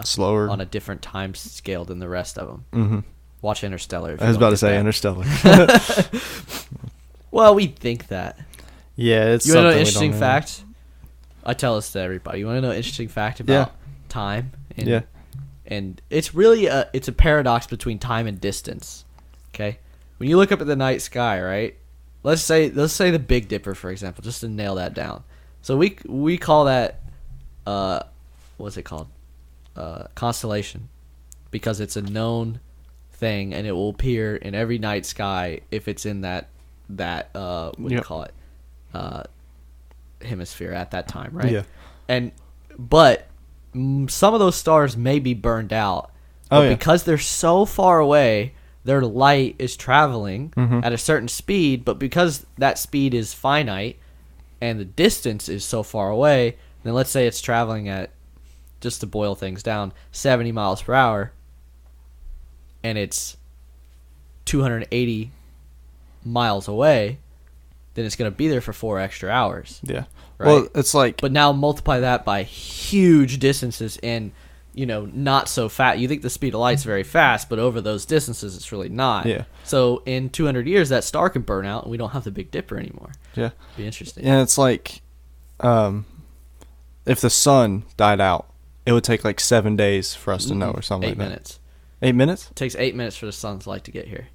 slower on a different time scale than the rest of them. Mm-hmm. Watch Interstellar. I was about to say Interstellar. Well, we think that. Yeah, it's. You want to know an interesting fact? I tell this to everybody. You want to know an interesting fact about time? And it's really it's a paradox between time and distance. Okay, when you look up at the night sky, right? Let's say the Big Dipper, for example, just to nail that down. So we call that what's it called? Constellation, because it's a known thing and it will appear in every night sky if it's in that what do you call it? Hemisphere at that time, right? Yeah. But some of those stars may be burned out. But because they're so far away, their light is traveling at a certain speed, but because that speed is finite and the distance is so far away, then let's say it's traveling at, just to boil things down, 70 miles per hour, and it's 280 miles away, then it's going to be there for 4 extra hours. Yeah. Right? Well, it's like... But now multiply that by huge distances and, not so fast. You think the speed of light's very fast, but over those distances, it's really not. Yeah. So in 200 years, that star can burn out, and we don't have the Big Dipper anymore. Yeah. Be interesting. Yeah, it's like... if the sun died out, it would take like 7 days for us to know or something like that. 8 minutes. 8 minutes? It takes 8 minutes for the sun's light to get here.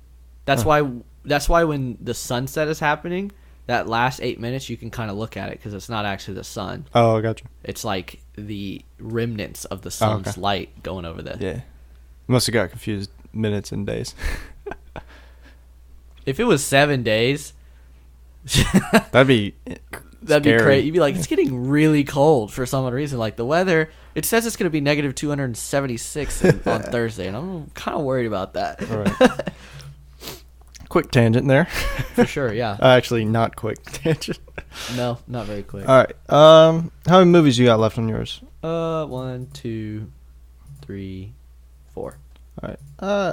That's why when the sunset is happening, that last 8 minutes, you can kind of look at it because it's not actually the sun. Oh, I got you. It's like the remnants of the sun's light going over there. Yeah. Must have got confused minutes and days. If it was 7 days, that'd be crazy. You'd be like, it's getting really cold for some reason. Like the weather, it says it's going to be negative 276 on Thursday, and I'm kind of worried about that. All right. Quick tangent there. For sure, yeah. Actually, not quick tangent. No, not very quick. All right. How many movies you got left on yours? 1, 2, 3, 4. All right.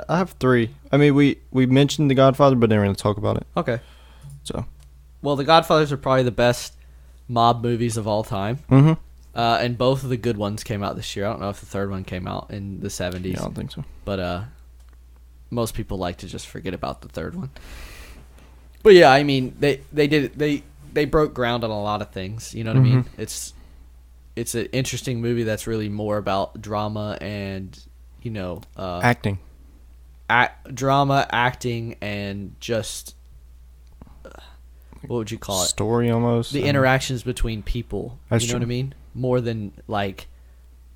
I have 3. I mean, we mentioned The Godfather, but didn't really talk about it. Okay. So. Well, The Godfathers are probably the best mob movies of all time. Mm-hmm. And both of the good ones came out this year. I don't know if the third one came out in the 70s. Yeah, I don't think so. But most people like to just forget about the third one. But yeah, I mean, they did it. They broke ground on a lot of things. You know what I mean? It's an interesting movie that's really more about drama and acting, drama, acting, and just what would you call it? Story almost. The interactions between people. That's you know true. what I mean? More than like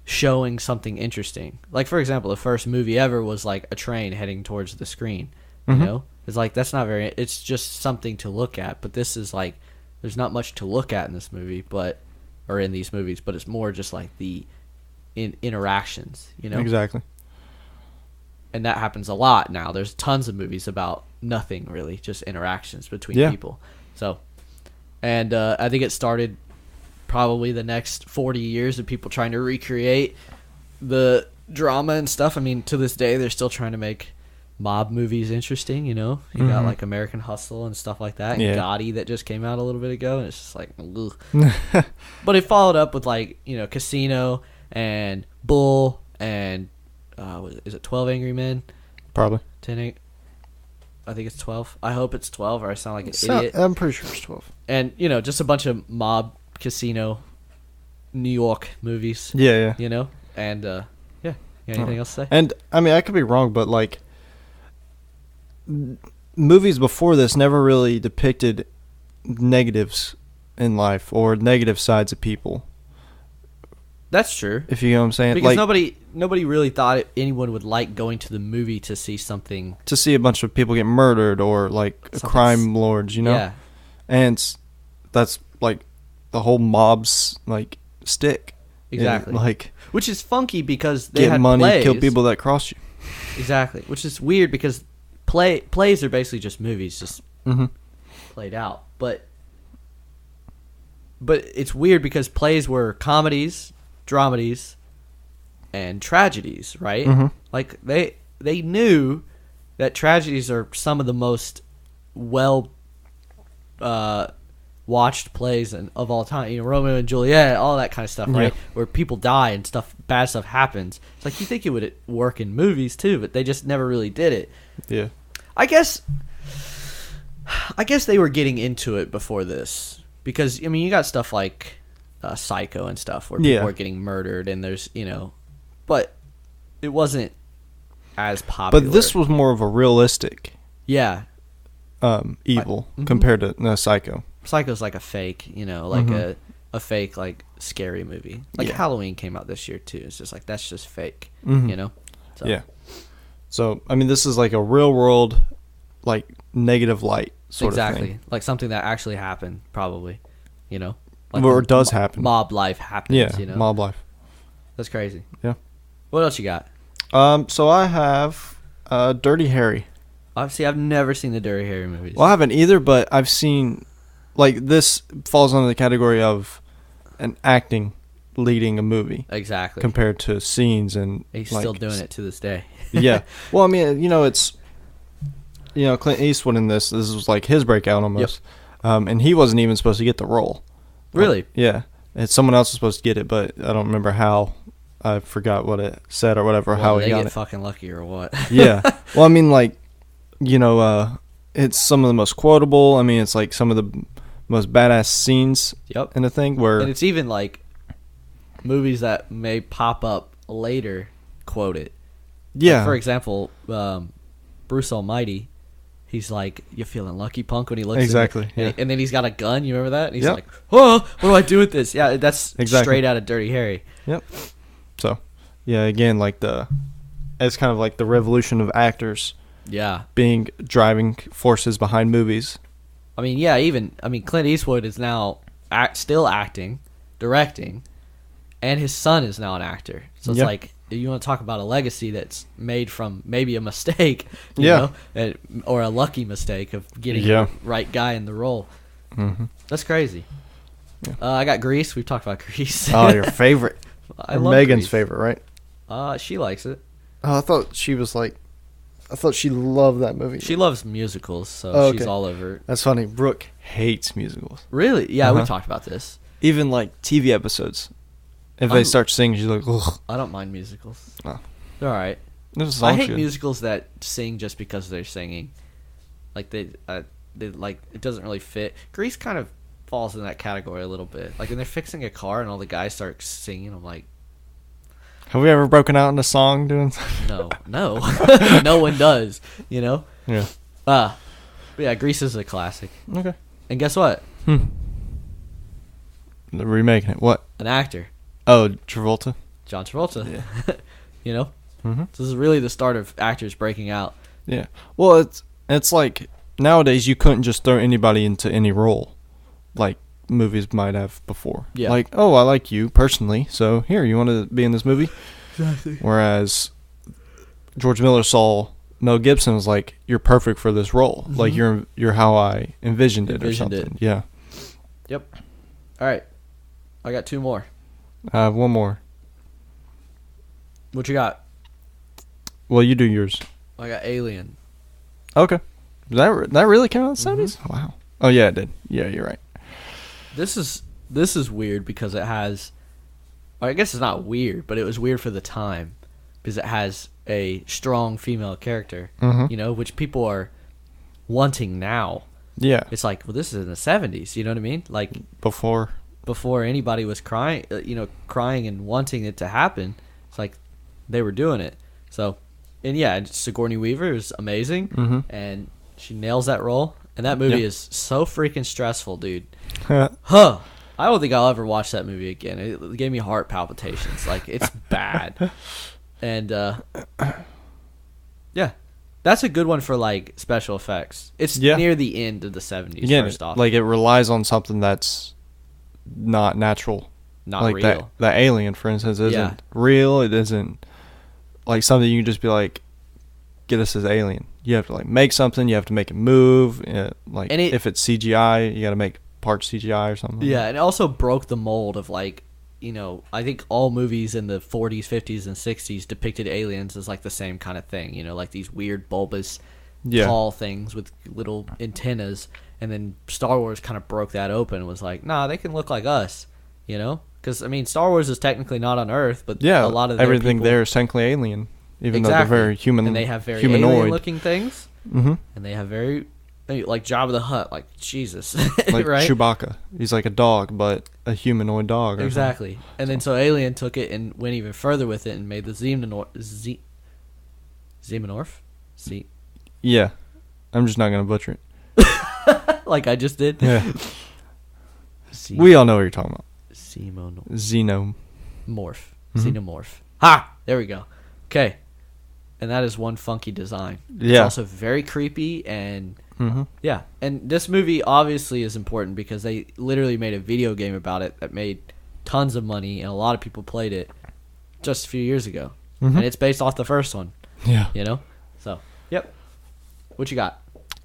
showing something interesting. Like for example, the first movie ever was like a train heading towards the screen. You know, it's like that's not very. It's just something to look at. But this is like, there's not much to look at in this movie, or in these movies. But it's more just like the interactions. You know, exactly. And that happens a lot now. There's tons of movies about nothing really, just interactions between people. So, and I think it started probably the next 40 years of people trying to recreate the drama and stuff. I mean, to this day, they're still trying to make mob movies interesting, you know? You got like American Hustle and stuff like that, and Gotti that just came out a little bit ago, and it's just like, ugh. But it followed up with like, Casino and Bull and is it 12 Angry Men? Probably. 10 I think it's 12. I hope it's 12 or I sound like an idiot. I'm pretty sure it's 12. And, just a bunch of mob, casino, New York movies. Yeah. And, anything else to say? And, I mean, I could be wrong, but, like, movies before this never really depicted negatives in life or negative sides of people. That's true. If you know what I'm saying. Because like, nobody really thought anyone would like going to the movie to see something. To see a bunch of people get murdered or, like, crime lords, Yeah. And that's, like, the whole mob's, like, stick. Exactly. Like, which is funky because they get had money, plays. kill people that cross you. Exactly. Which is weird because plays are basically just movies, just played out. But it's weird because plays were comedies, dramedies, and tragedies, right? Like they knew that tragedies are some of the most watched plays of all time. Romeo and Juliet, all that kind of stuff, right? Where people die and bad stuff happens. It's like you think it would work in movies too, but they just never really did it. Yeah. I guess they were getting into it before this because I mean you got stuff like Psycho and stuff where people are getting murdered and there's but it wasn't as popular. But this was more of a realistic evil compared to Psycho. Psycho's like a fake, like a fake like scary movie. Like Halloween came out this year too. It's just like that's just fake, So. Yeah. So I mean, this is like a real world, like negative light sort of thing. Exactly, like something that actually happened, probably, like or does happen. Mob life happens. Yeah, mob life. That's crazy. Yeah. What else you got? So I have Dirty Harry. I've never seen the Dirty Harry movies. Well, I haven't either, but I've seen, like, this falls under the category of an acting leading a movie. Exactly. Compared to scenes and... He's still doing it to this day. Yeah. Well, I mean, it's... Clint Eastwood in this was like his breakout almost. Yep. And he wasn't even supposed to get the role. Really? Yeah. And someone else was supposed to get it, but I don't remember how. I forgot what it said or whatever, how he got it. They get fucking lucky or what? Yeah. Well, I mean, like, it's some of the most quotable. I mean, it's like some of the most badass scenes in the thing where... And it's even like movies that may pop up later quote it. Yeah. Like, for example, Bruce Almighty, he's like, "You feeling lucky, punk?" When he looks exactly, and then he's got a gun. You remember that? And he's like, "Oh, what do I do with this?" Yeah, that's straight out of Dirty Harry. Yep. So, yeah, again, like it's kind of like the revolution of actors. Yeah. Being driving forces behind movies. I mean, Clint Eastwood is now still acting, directing, and his son is now an actor. So it's like, you want to talk about a legacy that's made from maybe a mistake, you know, or a lucky mistake of getting the right guy in the role. Mm-hmm. That's crazy. Yeah. I got Grease. We've talked about Grease. Oh, your favorite. I love Megan's Grease. favorite, right? She likes it. Oh, I thought she loved that movie. She loves musicals, so she's all over it. That's funny. Brooke hates musicals. Really? Yeah, we talked about this. Even like TV episodes. If they start singing, she's like, ugh. I don't mind musicals. Oh. They're all right. I hate musicals that sing just because they're singing. Like they like, it doesn't really fit. Grease kind of falls in that category a little bit. Like when they're fixing a car and all the guys start singing, I'm like, have we ever broken out in a song doing no. No one does, you know? Yeah. But yeah, Grease is a classic. Okay. And guess what? They're remaking it. What? An actor. Oh, Travolta? John Travolta. Yeah. You know? Mm-hmm. So this is really the start of actors breaking out. Yeah. Well, it's like nowadays you couldn't just throw anybody into any role like movies might have before. Yeah. Like, oh, I like you personally, so here, you want to be in this movie? Exactly. Whereas George Miller saw Mel Gibson was like, you're perfect for this role. Mm-hmm. Like you're how I envisioned it or something. Yeah. Yep. All right. I got 2 more. I have one more. What you got? Well, you do yours. I got Alien. Okay. That really came out in the 70s? Mm-hmm. Wow. Oh, yeah, it did. Yeah, you're right. This is weird because it has, I guess it's not weird, but it was weird for the time because it has a strong female character, you know, which people are wanting now. Yeah. It's like, well, this is in the 70s, you know what I mean? Like before anybody was crying and wanting it to happen. It's like they were doing it. So, and yeah, Sigourney Weaver is amazing, and she nails that role. And that movie is so freaking stressful, dude. I don't think I'll ever watch that movie again. It gave me heart palpitations. Like, it's bad. And, yeah. That's a good one for, like, special effects. It's near the end of the 70s, first off. Like, it relies on something that's not natural. Not like real. That Alien, for instance, isn't real. It isn't, like, something you can just be like, get us as Alien. You have to like make something. You have to make it move. Like, and if it's CGI, you got to make parts CGI or something. Yeah, and it also broke the mold of, like, you know, I think all movies in the 40s, 50s, and 60s depicted aliens as like the same kind of thing. You know, like these weird bulbous, tall things with little antennas. And then Star Wars kind of broke that open and was like, nah, they can look like us. You know, because I mean, Star Wars is technically not on Earth, but a lot of everything there is technically alien. Even though they're very human, and they have very humanoid alien-looking things, and they have very, like Jabba the Hutt, like Jesus, like right? Chewbacca. He's like a dog, but a humanoid dog. Exactly. And then so Alien took it and went even further with it and made the Xenomorph. Yeah, I'm just not gonna butcher it. Like I just did. Yeah. We all know what you're talking about. Xenomorph. Xenomorph. Ha! There we go. Okay. And that is one funky design. It's also very creepy and yeah. And this movie obviously is important because they literally made a video game about it that made tons of money and a lot of people played it just a few years ago. And it's based off the first one. Yeah. You know? So, yep. What you got?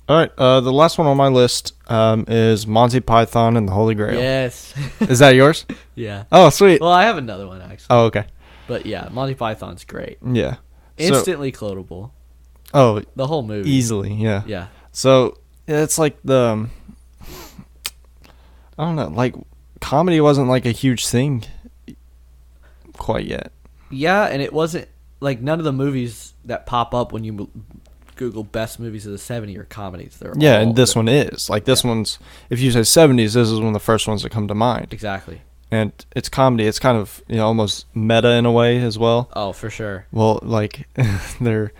All right. The last one on my list is Monty Python and the Holy Grail. Yes. Is that yours? Yeah. Oh, sweet. Well, I have another one actually. Oh, okay. But yeah, Monty Python's great. Yeah. Instantly quotable. Oh, the whole movie. Easily, yeah. Yeah. So, it's like I don't know, like, comedy wasn't like a huge thing quite yet. Yeah, and it wasn't, like, none of the movies that pop up when you Google best movies of the 70s are comedies. And this one is. Like, this one's, if you say 70s, this is one of the first ones that come to mind. Exactly. And it's comedy. It's kind of, you know, almost meta in a way as well. Oh, for sure. Well, like, they're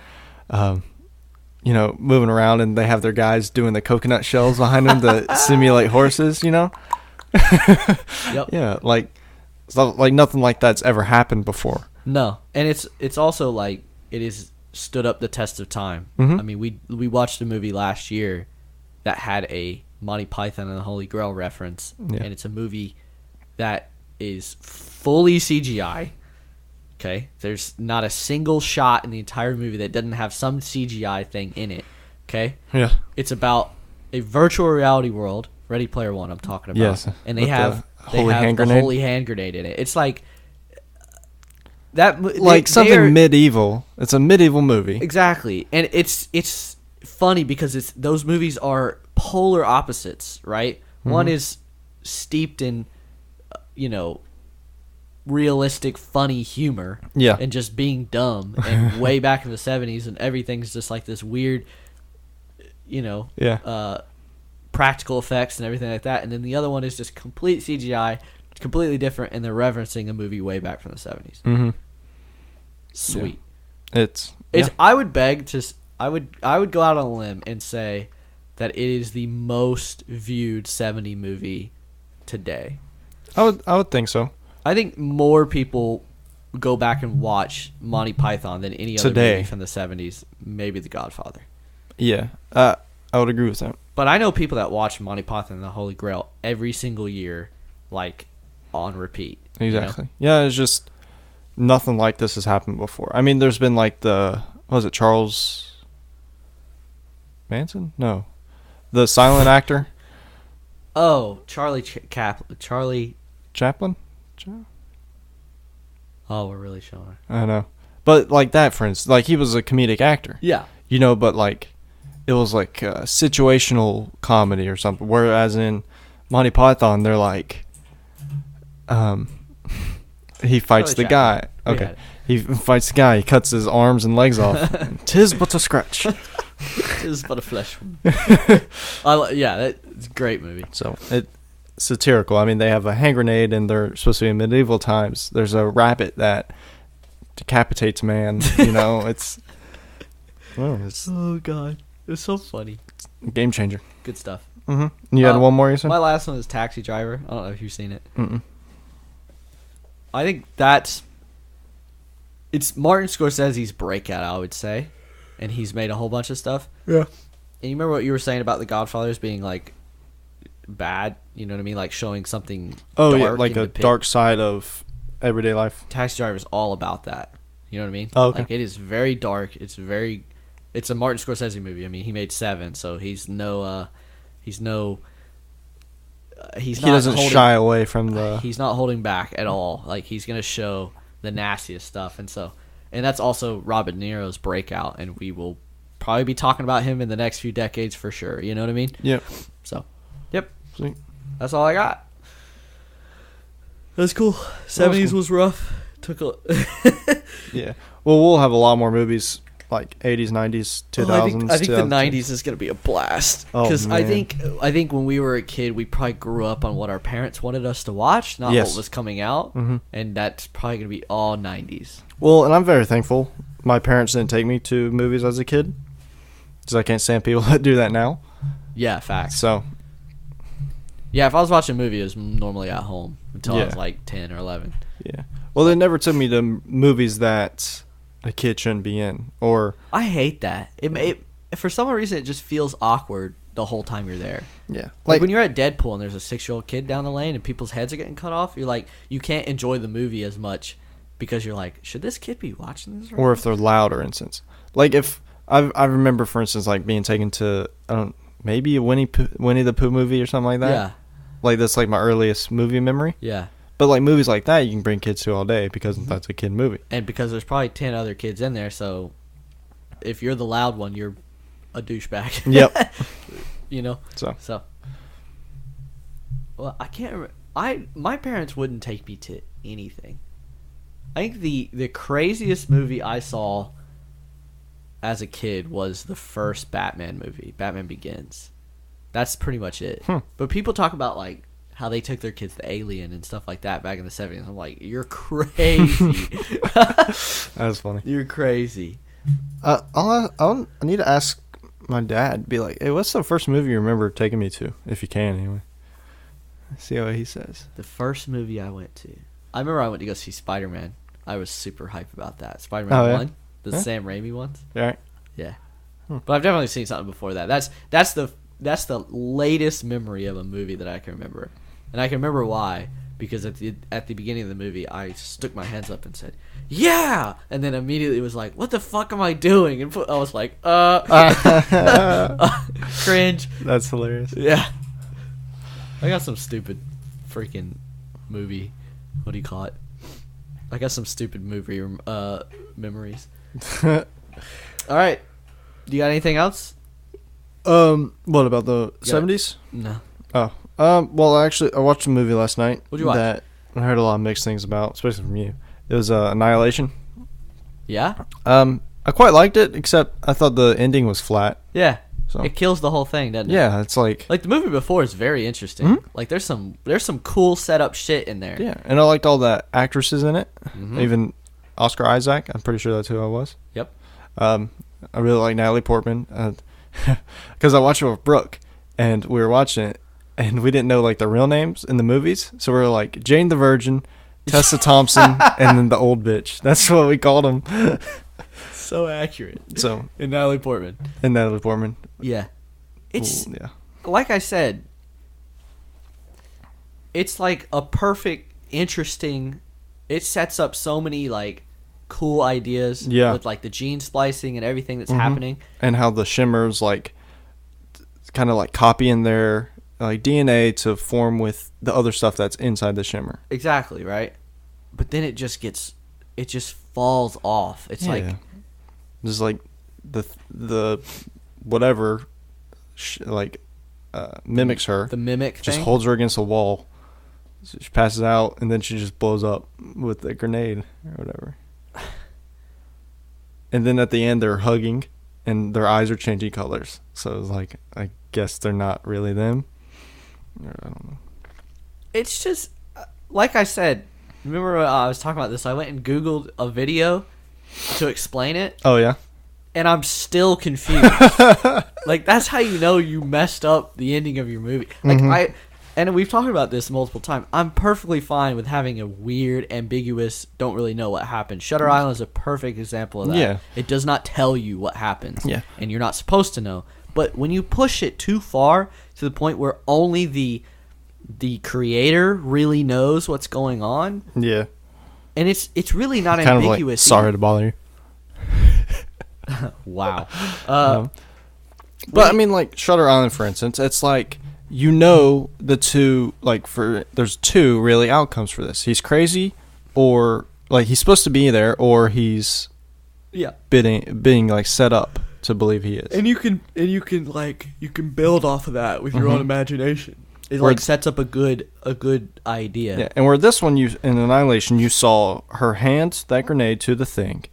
moving around, and they have their guys doing the coconut shells behind them to simulate horses, Yep. Yeah, like nothing like that's ever happened before. No, and it's also like it is stood up the test of time. Mhm. I mean, we watched a movie last year that had a Monty Python and the Holy Grail reference, Yeah. and it's a movie that is fully CGI. Okay, there's not a single shot in the entire movie that doesn't have some CGI thing in it. Okay, Yeah. it's about a virtual reality world. Ready Player One, I'm talking about. Yes, and they with have the holy hand the grenade. holy hand grenade in it. It's like that, Like something medieval. It's a medieval movie. Exactly, and it's funny because those movies are polar opposites, right? Mm-hmm. One is steeped in, realistic, funny humor, Yeah. and just being dumb, and way back in the 70s, and everything's just like this weird, Yeah. practical effects and everything like that. And then the other one is just complete CGI, it's completely different, and they're referencing a movie way back from the 70s. Mm-hmm. Sweet. It's I would beg to. I would go out on a limb and say that it is the most viewed 70 movie today. I would think so. I think more people go back and watch Monty Python than any other Today. movie from the 70s. Maybe The Godfather. Yeah. I would agree with that. But I know people that watch Monty Python and the Holy Grail every single year, like on repeat. Exactly. Yeah, it's just nothing like this has happened before. I mean, there's been like Charles Manson? No. The silent actor? Oh, Charlie Chaplin? Oh, we're really showing. I know. But like that, for instance, like he was a comedic actor. Yeah. But like it was like situational comedy or something. Whereas in Monty Python, they're like, he fights Charlie the guy. Chaplin. We had Okay. it. He fights the guy. He cuts his arms and legs off. 'Tis but a scratch. It's but a flesh wound. It's a great movie. So it's satirical. I mean, they have a hand grenade, and they're supposed to be in medieval times. There's a rabbit that decapitates man. It's Oh god, it's so funny. a game changer. Good stuff. Mm-hmm. You had one more, you said? My last one is Taxi Driver. I don't know if you've seen it. Mm-mm. I think it's Martin Scorsese's breakout, I would say, and he's made a whole bunch of stuff. Yeah. And you remember what you were saying about The Godfathers being like bad? You know what I mean? Like showing something. Oh, dark yeah, like in a the pit. dark side of everyday life. Taxi Driver is all about that. You know what I mean? Oh, okay. Like it is very dark. It's a Martin Scorsese movie. I mean, he made 7, so he doesn't shy away from the. He's not holding back at all. Like he's gonna show the nastiest stuff, and that's also Robert De Niro's breakout, and we will probably be talking about him in the next few decades for sure. You know what I mean? Yep. So, yep. Sweet. That's all I got. That's cool. 70s was rough. Took a. Yeah. Well, we'll have a lot more movies like 80s, 90s, 2000s. I think the 90s is going to be a blast. Oh, Because I man. think when we were a kid, we probably grew up on what our parents wanted us to watch, not Yes. what was coming out. Mhm. And that's probably going to be all 90s. Well, and I'm very thankful my parents didn't take me to movies as a kid, because I can't stand people that do that now. Yeah, facts. So, Yeah, if I was watching a movie, it was normally at home until I Yeah. was like 10 or 11. yeah. Well, they never took me to movies that a kid shouldn't be in, or I hate that. It for some reason, it just feels awkward the whole time you're there. yeah, Like when you're at Deadpool and there's a 6-year-old kid down the lane and people's heads are getting cut off, you're like, you can't enjoy the movie as much because you're like, should this kid be watching this? Right or if they're loud, or instance. Like if I remember, for instance, like being taken to maybe a Winnie the Pooh movie or something like that. Yeah, Like that's like my earliest movie memory. yeah. But like movies like that, you can bring kids to all day because that's a kid movie. And because there's probably 10 other kids in there, so if you're the loud one, you're a douchebag. Yep. You know? So Well, I can't remember. My parents wouldn't take me to anything. I think the craziest movie I saw as a kid was the first Batman movie, Batman Begins. That's pretty much it. But people talk about like how they took their kids to Alien and stuff like that back in the 70s. I'm like, you're crazy. that's funny. You're crazy. I need to ask my dad. Be like, hey, what's the first movie you remember taking me to? If you can, anyway. See what he says. The first movie I went to. I remember I went to go see Spider-Man. I was super hype about that. Spider-Man 1, the Sam Raimi ones. Right. Yeah. But I've definitely seen something before that. That's the latest memory of a movie that I can remember. And I can remember why. Because at the beginning of the movie, I stuck my hands up and said, "Yeah!" And then immediately was like, "What the fuck am I doing?" And I was like, cringe. That's hilarious. Yeah. I got some stupid freaking movie. What do you call it? I got some stupid movie memories. All right. Do you got anything else? What about the 70's? No. Oh. Well, actually, I watched a movie last night. What'd you watch? That I heard a lot of mixed things about, especially from you. It was Annihilation. Yeah? I quite liked it, except I thought the ending was flat. Yeah. So. It kills the whole thing, doesn't it? Yeah, it's like the movie before is very interesting. Mm-hmm. Like there's some cool setup shit in there. Yeah, and I liked all the actresses in it. Mm-hmm. Even Oscar Isaac. I'm pretty sure that's who I was. Yep. I really like Natalie Portman because I watched it with Brooke, and we were watching it, and we didn't know like the real names in the movies, so we were like Jane the Virgin, Tessa Thompson, and then the old bitch. That's what we called them. So accurate. So and Natalie Portman. And Natalie Portman. Yeah. It's yeah. Like I said, it's like a perfect, interesting. It sets up so many like cool ideas. Yeah. With like the gene splicing and everything that's happening. And how the shimmers like kind of like copying their like DNA to form with the other stuff that's inside the shimmer. Exactly, right? But then it just falls off. It's like just like the whatever mimics her. The mimic just thing? holds her against the wall. So she passes out, and then she just blows up with a grenade or whatever. And then at the end, they're hugging, and their eyes are changing colors. So it's like, I guess they're not really them. Or I don't know. It's just, like I said, remember I was talking about this? I went and Googled a video to explain it. Oh, yeah? And I'm still confused. Like, that's how you know you messed up the ending of your movie. Like, and we've talked about this multiple times. I'm perfectly fine with having a weird, ambiguous, don't really know what happened. Shutter Island is a perfect example of that. Yeah. It does not tell you what happens. Yeah. And you're not supposed to know. But when you push it too far to the point where only the creator really knows what's going on. Yeah. And it's really not kind ambiguous. Of like, sorry to bother you. Wow. But I mean, like Shutter Island, for instance, it's like the two there's two really outcomes for this. He's crazy, or like he's supposed to be there, or he's being like set up to believe he is. And you can build off of that with your own imagination. It like sets up a good idea. Yeah, and where this one in Annihilation you saw her hand that grenade to the thing.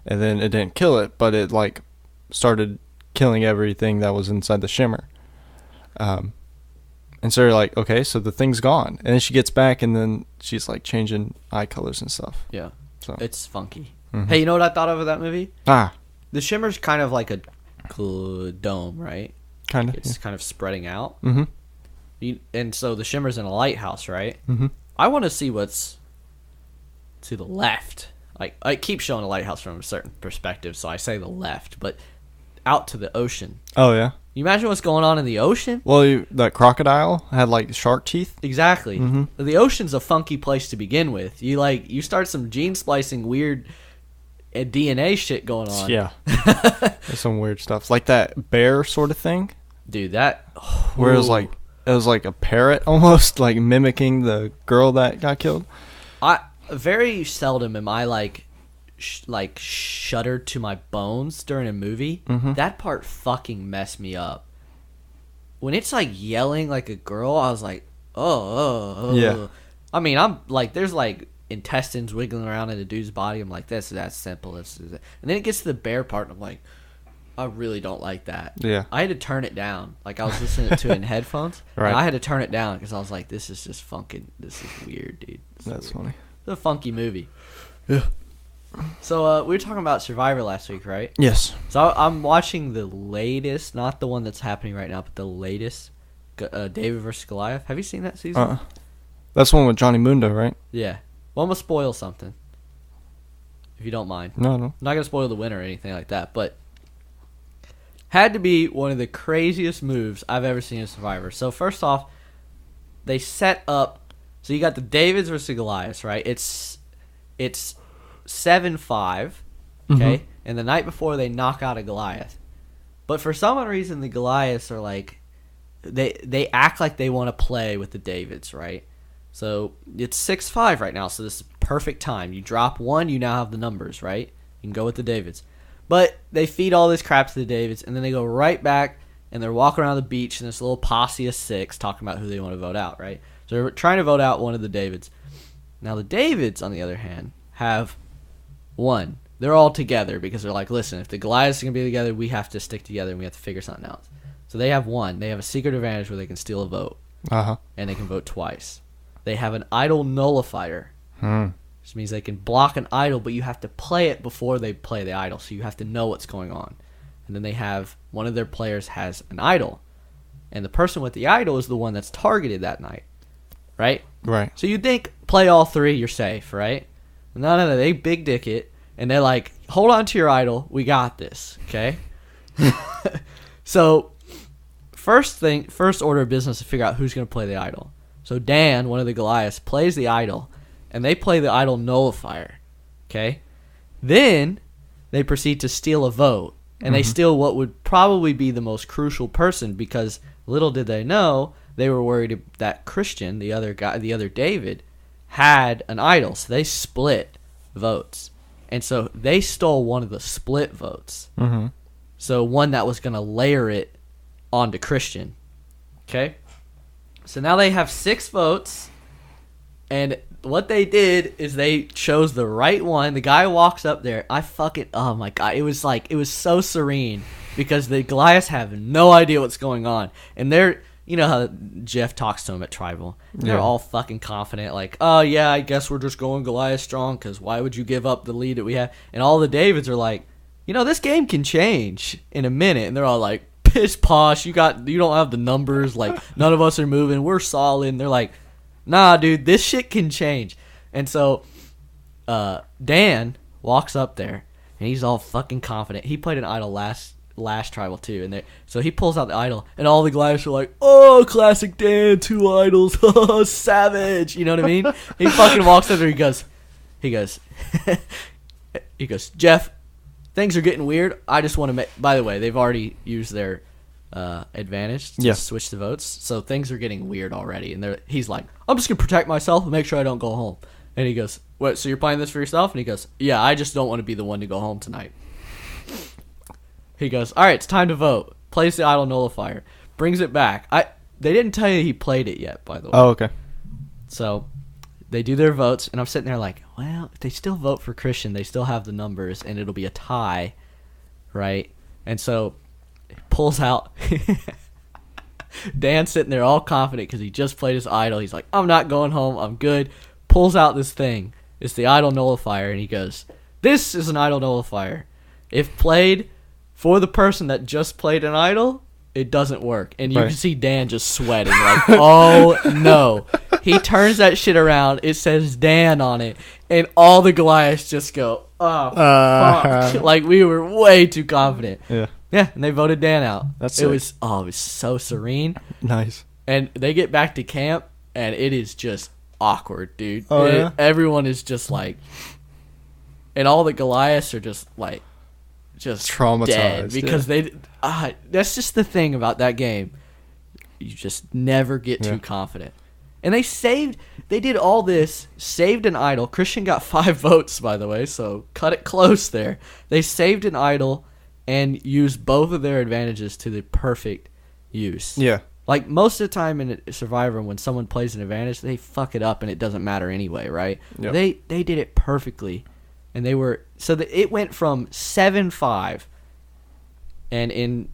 And then it didn't kill it, but it like started killing everything that was inside the shimmer. And so you're like, okay, so the thing's gone. And then she gets back, and then she's like changing eye colors and stuff. Yeah, so it's funky. Hey, you know what I thought of that movie? The shimmer's kind of like a dome, right? Kind of. It's kind of spreading out. Mm-hmm. And so the shimmer's in a lighthouse, right? Mm-hmm. I want to see what's to the left. Like, I keep showing a lighthouse from a certain perspective, so I say the left, but out to the ocean. Oh, yeah? You imagine what's going on in the ocean? Well, that crocodile had, like, shark teeth. Exactly. Mm-hmm. The ocean's a funky place to begin with. You start some gene splicing weird DNA shit going on. Yeah. There's some weird stuff. Like that bear sort of thing. Dude, that... Where it was like a parrot almost, like mimicking the girl that got killed. Very seldom am I like shuddered to my bones during a movie. That part fucking messed me up. When it's like yelling like a girl, I was like, oh. Yeah. I mean, I'm like, there's like intestines wiggling around in the dude's body. I'm like, this is that simple. This is it. And then it gets to the bear part, and I'm like, I really don't like that. Yeah. I had to turn it down. Like, I was listening to it in headphones. Right. And I had to turn it down because I was like, this is just this is weird, dude. That's funny. It's a funky movie. Yeah. So we were talking about Survivor last week, right? Yes. So I'm watching the latest, not the one that's happening right now, but the latest David versus Goliath. Have you seen that season? That's one with Johnny Mundo, right? Yeah. Well, I'm going to spoil something, if you don't mind. No. I'm not going to spoil the winner or anything like that, but had to be one of the craziest moves I've ever seen in Survivor. So first off, they set up, so you got the Davids versus Goliaths, right? It's 7-5, okay? And the night before, they knock out a Goliath. But for some reason, the Goliaths are like, they act like they want to play with the Davids, right? So it's 6-5 right now, so this is perfect time. You drop one, you now have the numbers, right? You can go with the Davids. But they feed all this crap to the Davids, and then they go right back, and they're walking around the beach in this little posse of 6 talking about who they want to vote out, right? So they're trying to vote out one of the Davids. Now the Davids, on the other hand, have one. They're all together because they're like, listen, if the Goliaths are going to be together, we have to stick together and we have to figure something out. So they have one. They have a secret advantage where they can steal a vote. And they can vote twice. They have an idol nullifier. Which means they can block an idol, but you have to play it before they play the idol. So you have to know what's going on. And then they have, one of their players has an idol. And the person with the idol is the one that's targeted that night. Right? Right. So you'd think, play all three, you're safe, right? No, they big dick it. And they're like, hold on to your idol. We got this. Okay? So, first order of business to figure out who's going to play the idol. So Dan, one of the Goliaths, plays the idol. And they play the idol nullifier. Okay? Then, they proceed to steal a vote. And they steal what would probably be the most crucial person, because little did they know, they were worried that Christian, the other guy, the other David, had an idol. So they split votes. And so they stole one of the split votes. So one that was going to layer it onto Christian. Okay? So now they have 6 votes. And what they did is they chose the right one. The guy walks up there. Oh my God. It was so serene because the Goliaths have no idea what's going on. And they're, you know how Jeff talks to them at Tribal. They're all fucking confident, like, oh yeah, I guess we're just going Goliath strong, because why would you give up the lead that we have? And all the Davids are like, you know, this game can change in a minute. And they're all like, piss posh, you don't have the numbers, like, none of us are moving, we're solid. And they're like, nah, dude, this shit can change. And so Dan walks up there, and he's all fucking confident. He played an idol last Tribal too, and so he pulls out the idol, and all the Goliaths are like, oh, classic Dan, 2 idols, oh, savage, you know what I mean? He fucking walks up there, he goes Jeff, things are getting weird. I just want to by the way, they've already used their advantage to switch the votes, so things are getting weird already. And he's like, I'm just gonna protect myself and make sure I don't go home. And he goes, what, so you're playing this for yourself? And he goes, yeah, I just don't want to be the one to go home tonight. He goes, all right, it's time to vote. Plays the idol nullifier. Brings it back. They didn't tell you he played it yet, by the way. Oh, okay. So they do their votes, and I'm sitting there like, well, if they still vote for Christian, they still have the numbers, and it'll be a tie, right? And so he pulls out. Dan's sitting there all confident because he just played his idol. He's like, I'm not going home. I'm good. Pulls out this thing. It's the idol nullifier, and he goes, this is an idol nullifier. If played for the person that just played an idol, it doesn't work. And you can see Dan just sweating like, oh no. He turns that shit around. It says Dan on it. And all the Goliaths just go, oh, fuck. Like, we were way too confident. Yeah, and they voted Dan out. It was so serene. Nice. And they get back to camp, and it is just awkward, dude. Yeah? Everyone is just like, and all the Goliaths are just like, just traumatized dead because that's just the thing about that game. You just never get too confident. And they did all this, saved an idol. Christian got 5 votes, by the way, so cut it close there. They saved an idol and used both of their advantages to the perfect use. Yeah. Like, most of the time in Survivor, when someone plays an advantage, they fuck it up and it doesn't matter anyway, right? Yep. They did it perfectly. And they were, it went from 7-5, and in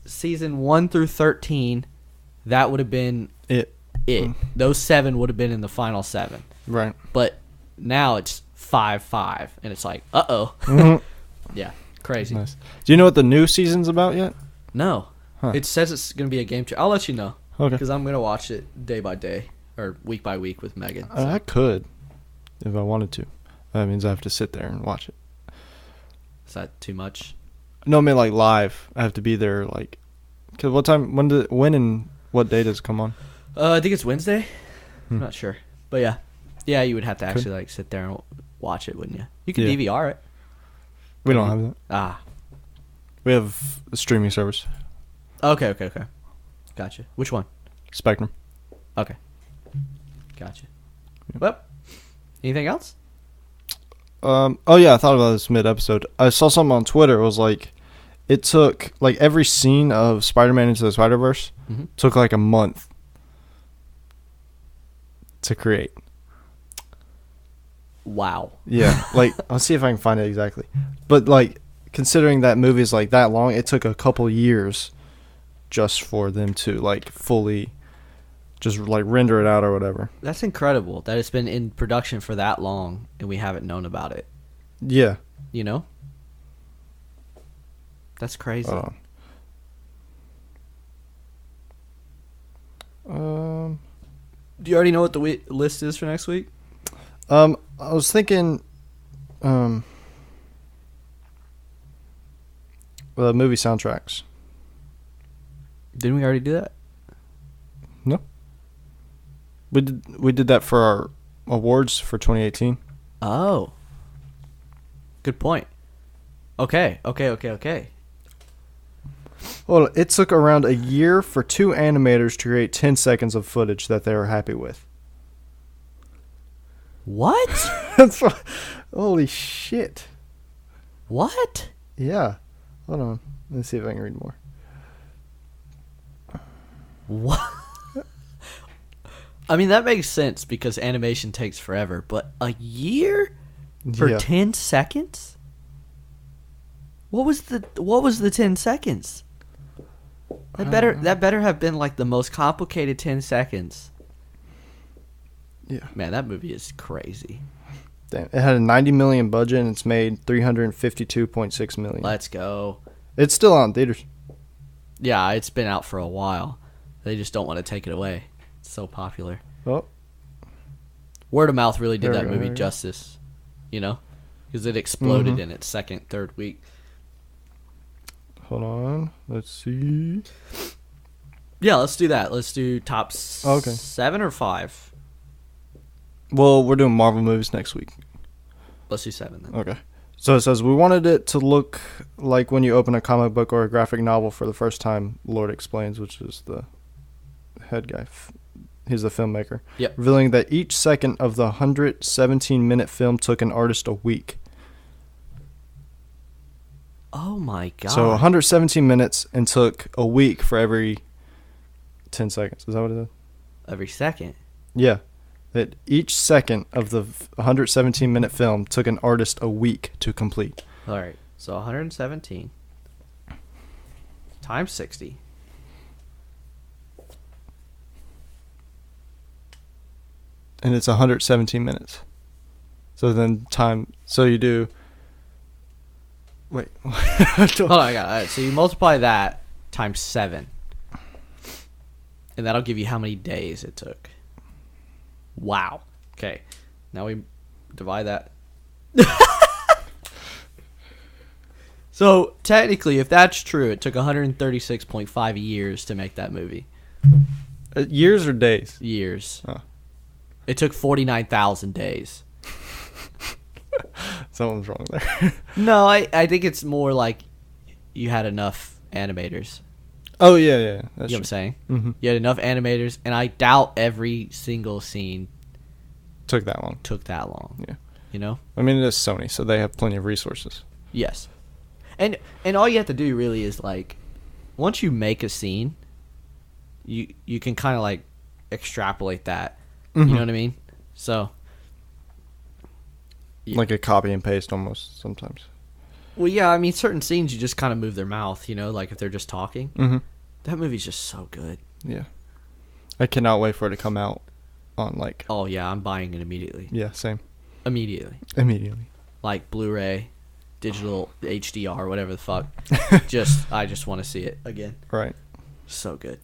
season 1 through 13, that would have been it. Those 7 would have been in the final 7. Right. But now it's 5-5, and it's like, uh-oh. Mm-hmm. Yeah, crazy. Nice. Do you know what the new season's about yet? No. Huh. It says it's going to be a game changer. I'll let you know. Okay. Because I'm going to watch it day by day or week by week with Megan. So. I could, if I wanted to. That means I have to sit there and watch it. Is that too much? No, I mean like live. I have to be there like. Cause what time? When and what day does it come on? I think it's Wednesday. I'm not sure, but yeah, you would have to actually like sit there and watch it, wouldn't you? You could DVR it. We don't have that. Ah, we have a streaming service. Okay. Gotcha. Which one? Spectrum. Okay. Gotcha. Well, anything else? Oh yeah, I thought about this mid-episode. I saw something on Twitter. It was like, it took like every scene of Spider-Man Into the Spider-Verse took like a month to create. Wow. Yeah, like I'll see if I can find it exactly. But like considering that movie is like that long, it took a couple years just for them to like fully just like render it out or whatever. That's incredible that it's been in production for that long and we haven't known about it. Yeah. You know? That's crazy. Do you already know what the list is for next week? I was thinking the movie soundtracks. Didn't we already do that? No. We did that for our awards for 2018. Oh. Good point. Okay. Well, it took around a year for 2 animators to create 10 seconds of footage that they were happy with. What? That's holy shit. What? Yeah. Hold on. Let's see if I can read more. What? I mean, that makes sense because animation takes forever, but a year for 10 seconds? What was the 10 seconds? That better have been like the most complicated 10 seconds. Yeah. Man, that movie is crazy. Damn. It had a 90 million budget and it's made 352.6 million. Let's go. It's still on theaters. Yeah, it's been out for a while. They just don't want to take it away. It's so popular. Oh. Word of mouth really did There that we go, movie justice, you know? Because it exploded in its second, third week. Hold on. Let's see. Yeah, let's do that. Let's do top 7 or 5. Well, we're doing Marvel movies next week. Let's do 7 then. Okay. So it says, we wanted it to look like when you open a comic book or a graphic novel for the first time, Lord explains, which is the head guy. He's the filmmaker. Yep. Revealing that each second of the 117-minute film took an artist a week. Oh my god. So 117 minutes and took a week for every 10 seconds. Is that what it is? Every second? Yeah. That each second of the 117-minute film took an artist a week to complete. All right. So 117 times 60. And it's 117 minutes. So then so you do... Wait. Hold on, I got it. All right, so you multiply that times 7. And that'll give you how many days it took. Wow. Okay. Now we divide that. So technically, if that's true, it took 136.5 years to make that movie. Years or days? Years. Oh. It took 49,000 days. Something's wrong there. No, I think it's more like you had enough animators. Oh, yeah. That's You know what I'm saying? Mm-hmm. You had enough animators, and I doubt every single scene Took that long. took that long. Yeah. You know? I mean, it is Sony, so they have plenty of resources. Yes. And all you have to do really is, like, once you make a scene, you can kind of, like, extrapolate that. Mm-hmm. You know what I mean? So... Like a copy and paste almost sometimes. Well, yeah, I mean, certain scenes you just kind of move their mouth, you know, like if they're just talking. Mm-hmm. That movie's just so good. Yeah. I cannot wait for it to come out on, like... Oh, yeah, I'm buying it immediately. Yeah, same. immediately. Like Blu-ray, digital, HDR, whatever the fuck. I just want to see it again. Right. So good.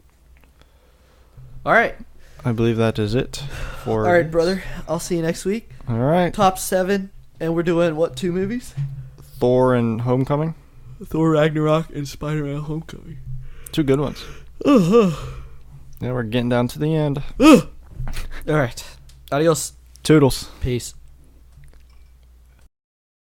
All right. I believe that is it. All right, brother. I'll see you next week. All right. Top 7, and we're doing what, 2 movies? Thor and Homecoming. Thor Ragnarok and Spider-Man Homecoming. 2 good ones. Yeah, we're getting down to the end. All right. Adios. Toodles. Peace.